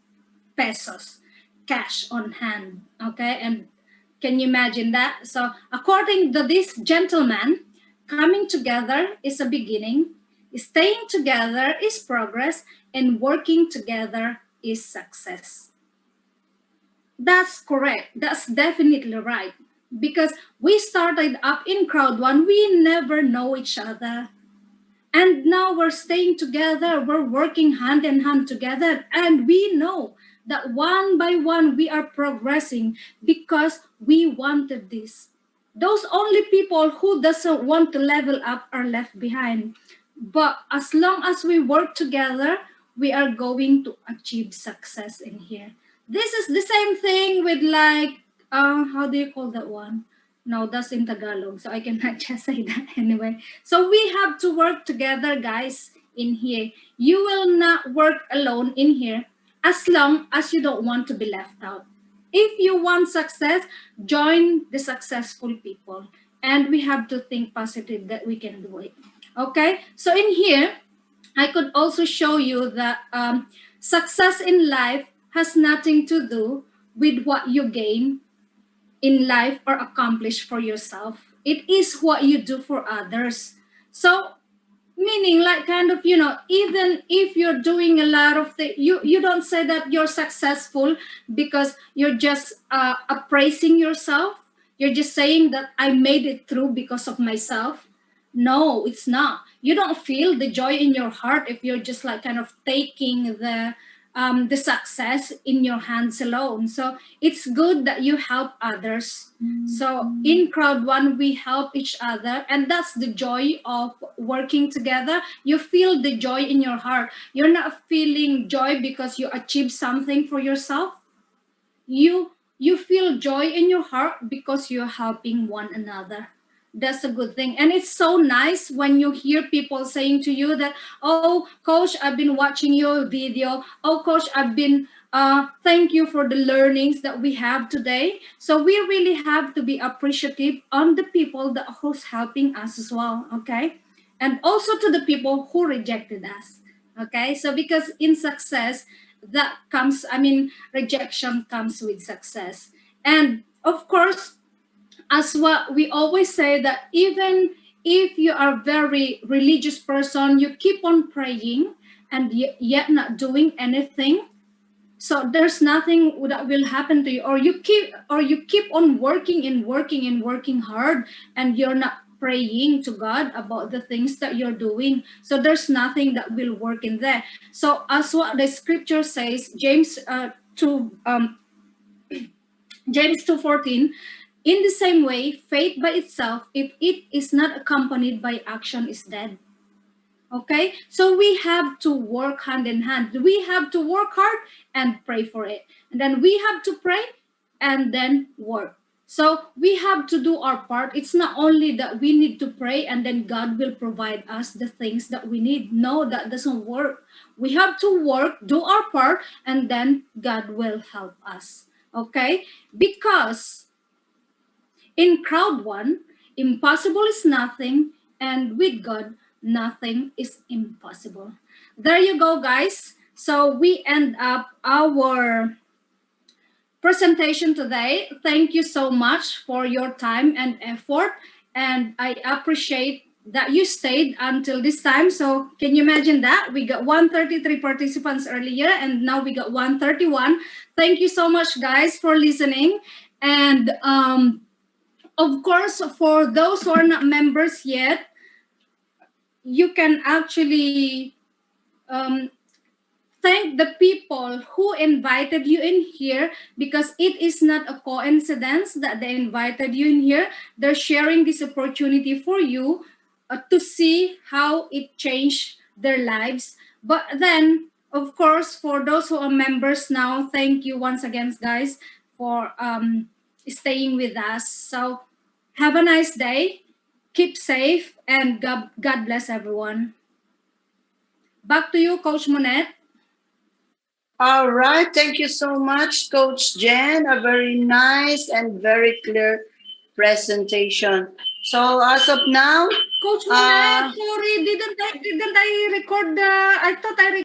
pesos cash on hand. Okay, and can you imagine that? So according to this gentleman, coming together is a beginning, staying together is progress, and working together is success. That's correct. That's definitely right. Because we started up in crowd one, we never know each other. And now we're staying together, we're working hand in hand together, and we know that one by one we are progressing because we wanted this. Those only people who doesn't want to level up are left behind. But as long as we work together, we are going to achieve success in here. This is the same thing with like, how do you call that one? No, that's in Tagalog, so I cannot just say that anyway. So we have to work together, guys, in here. You will not work alone in here as long as you don't want to be left out. If you want success, join the successful people. And we have to think positive that we can do it. Okay, so in here, I could also show you that success in life has nothing to do with what you gain in life or accomplish for yourself. It is what you do for others. So meaning like kind of, even if you're doing a lot of the, you don't say that you're successful because you're just appraising yourself. You're just saying that I made it through because of myself. No, it's not. You don't feel the joy in your heart if you're just like kind of taking the success in your hands alone. So it's good that you help others. So in crowd one, we help each other, and that's the joy of working together. You feel the joy in your heart. You're not feeling joy because you achieve something for yourself. You feel joy in your heart because you're helping one another. That's a good thing. And it's so nice when you hear people saying to you that, oh coach, I've been watching your video. Oh coach, I've been thank you for the learnings that we have today. So we really have to be appreciative on the people that who's helping us as well. Okay, and also to the people who rejected us. Okay, so because in success, that comes, rejection comes with success. And of course, as what we always say, that even if you are a very religious person, you keep on praying and yet not doing anything, so there's nothing that will happen to you. Or you keep on working and working and working hard, and you're not praying to God about the things that you're doing, so there's nothing that will work in there. So as what the scripture says, James 2:14, in the same way, faith by itself, if it is not accompanied by action, is dead. Okay, so we have to work hand in hand. We have to work hard and pray for it, and then we have to pray and then work. So we have to do our part. It's not only that we need to pray and then God will provide us the things that we need. No, that doesn't work. We have to work, do our part, and then God will help us. Okay, because in crowd one, impossible is nothing, and with God, nothing is impossible. There you go, guys. So we end up our presentation today. Thank you so much for your time and effort. and I appreciate that you stayed until this time. So can you imagine that? We got 133 participants earlier, and now we got 131. Thank you so much, guys, for listening. And of course, for those who are not members yet, you can actually um, thank the people who invited you in here, because it is not a coincidence that they invited you in here. They're sharing this opportunity for you to see how it changed their lives. But then, of course, for those who are members now, thank you once again, guys, for staying with us. So have a nice day, keep safe, and God bless everyone. Back to you, Coach Monette. All right. Thank you so much, Coach Jen. A very nice and very clear presentation. So as of now, Coach Monette, sorry, didn't I record the? I thought I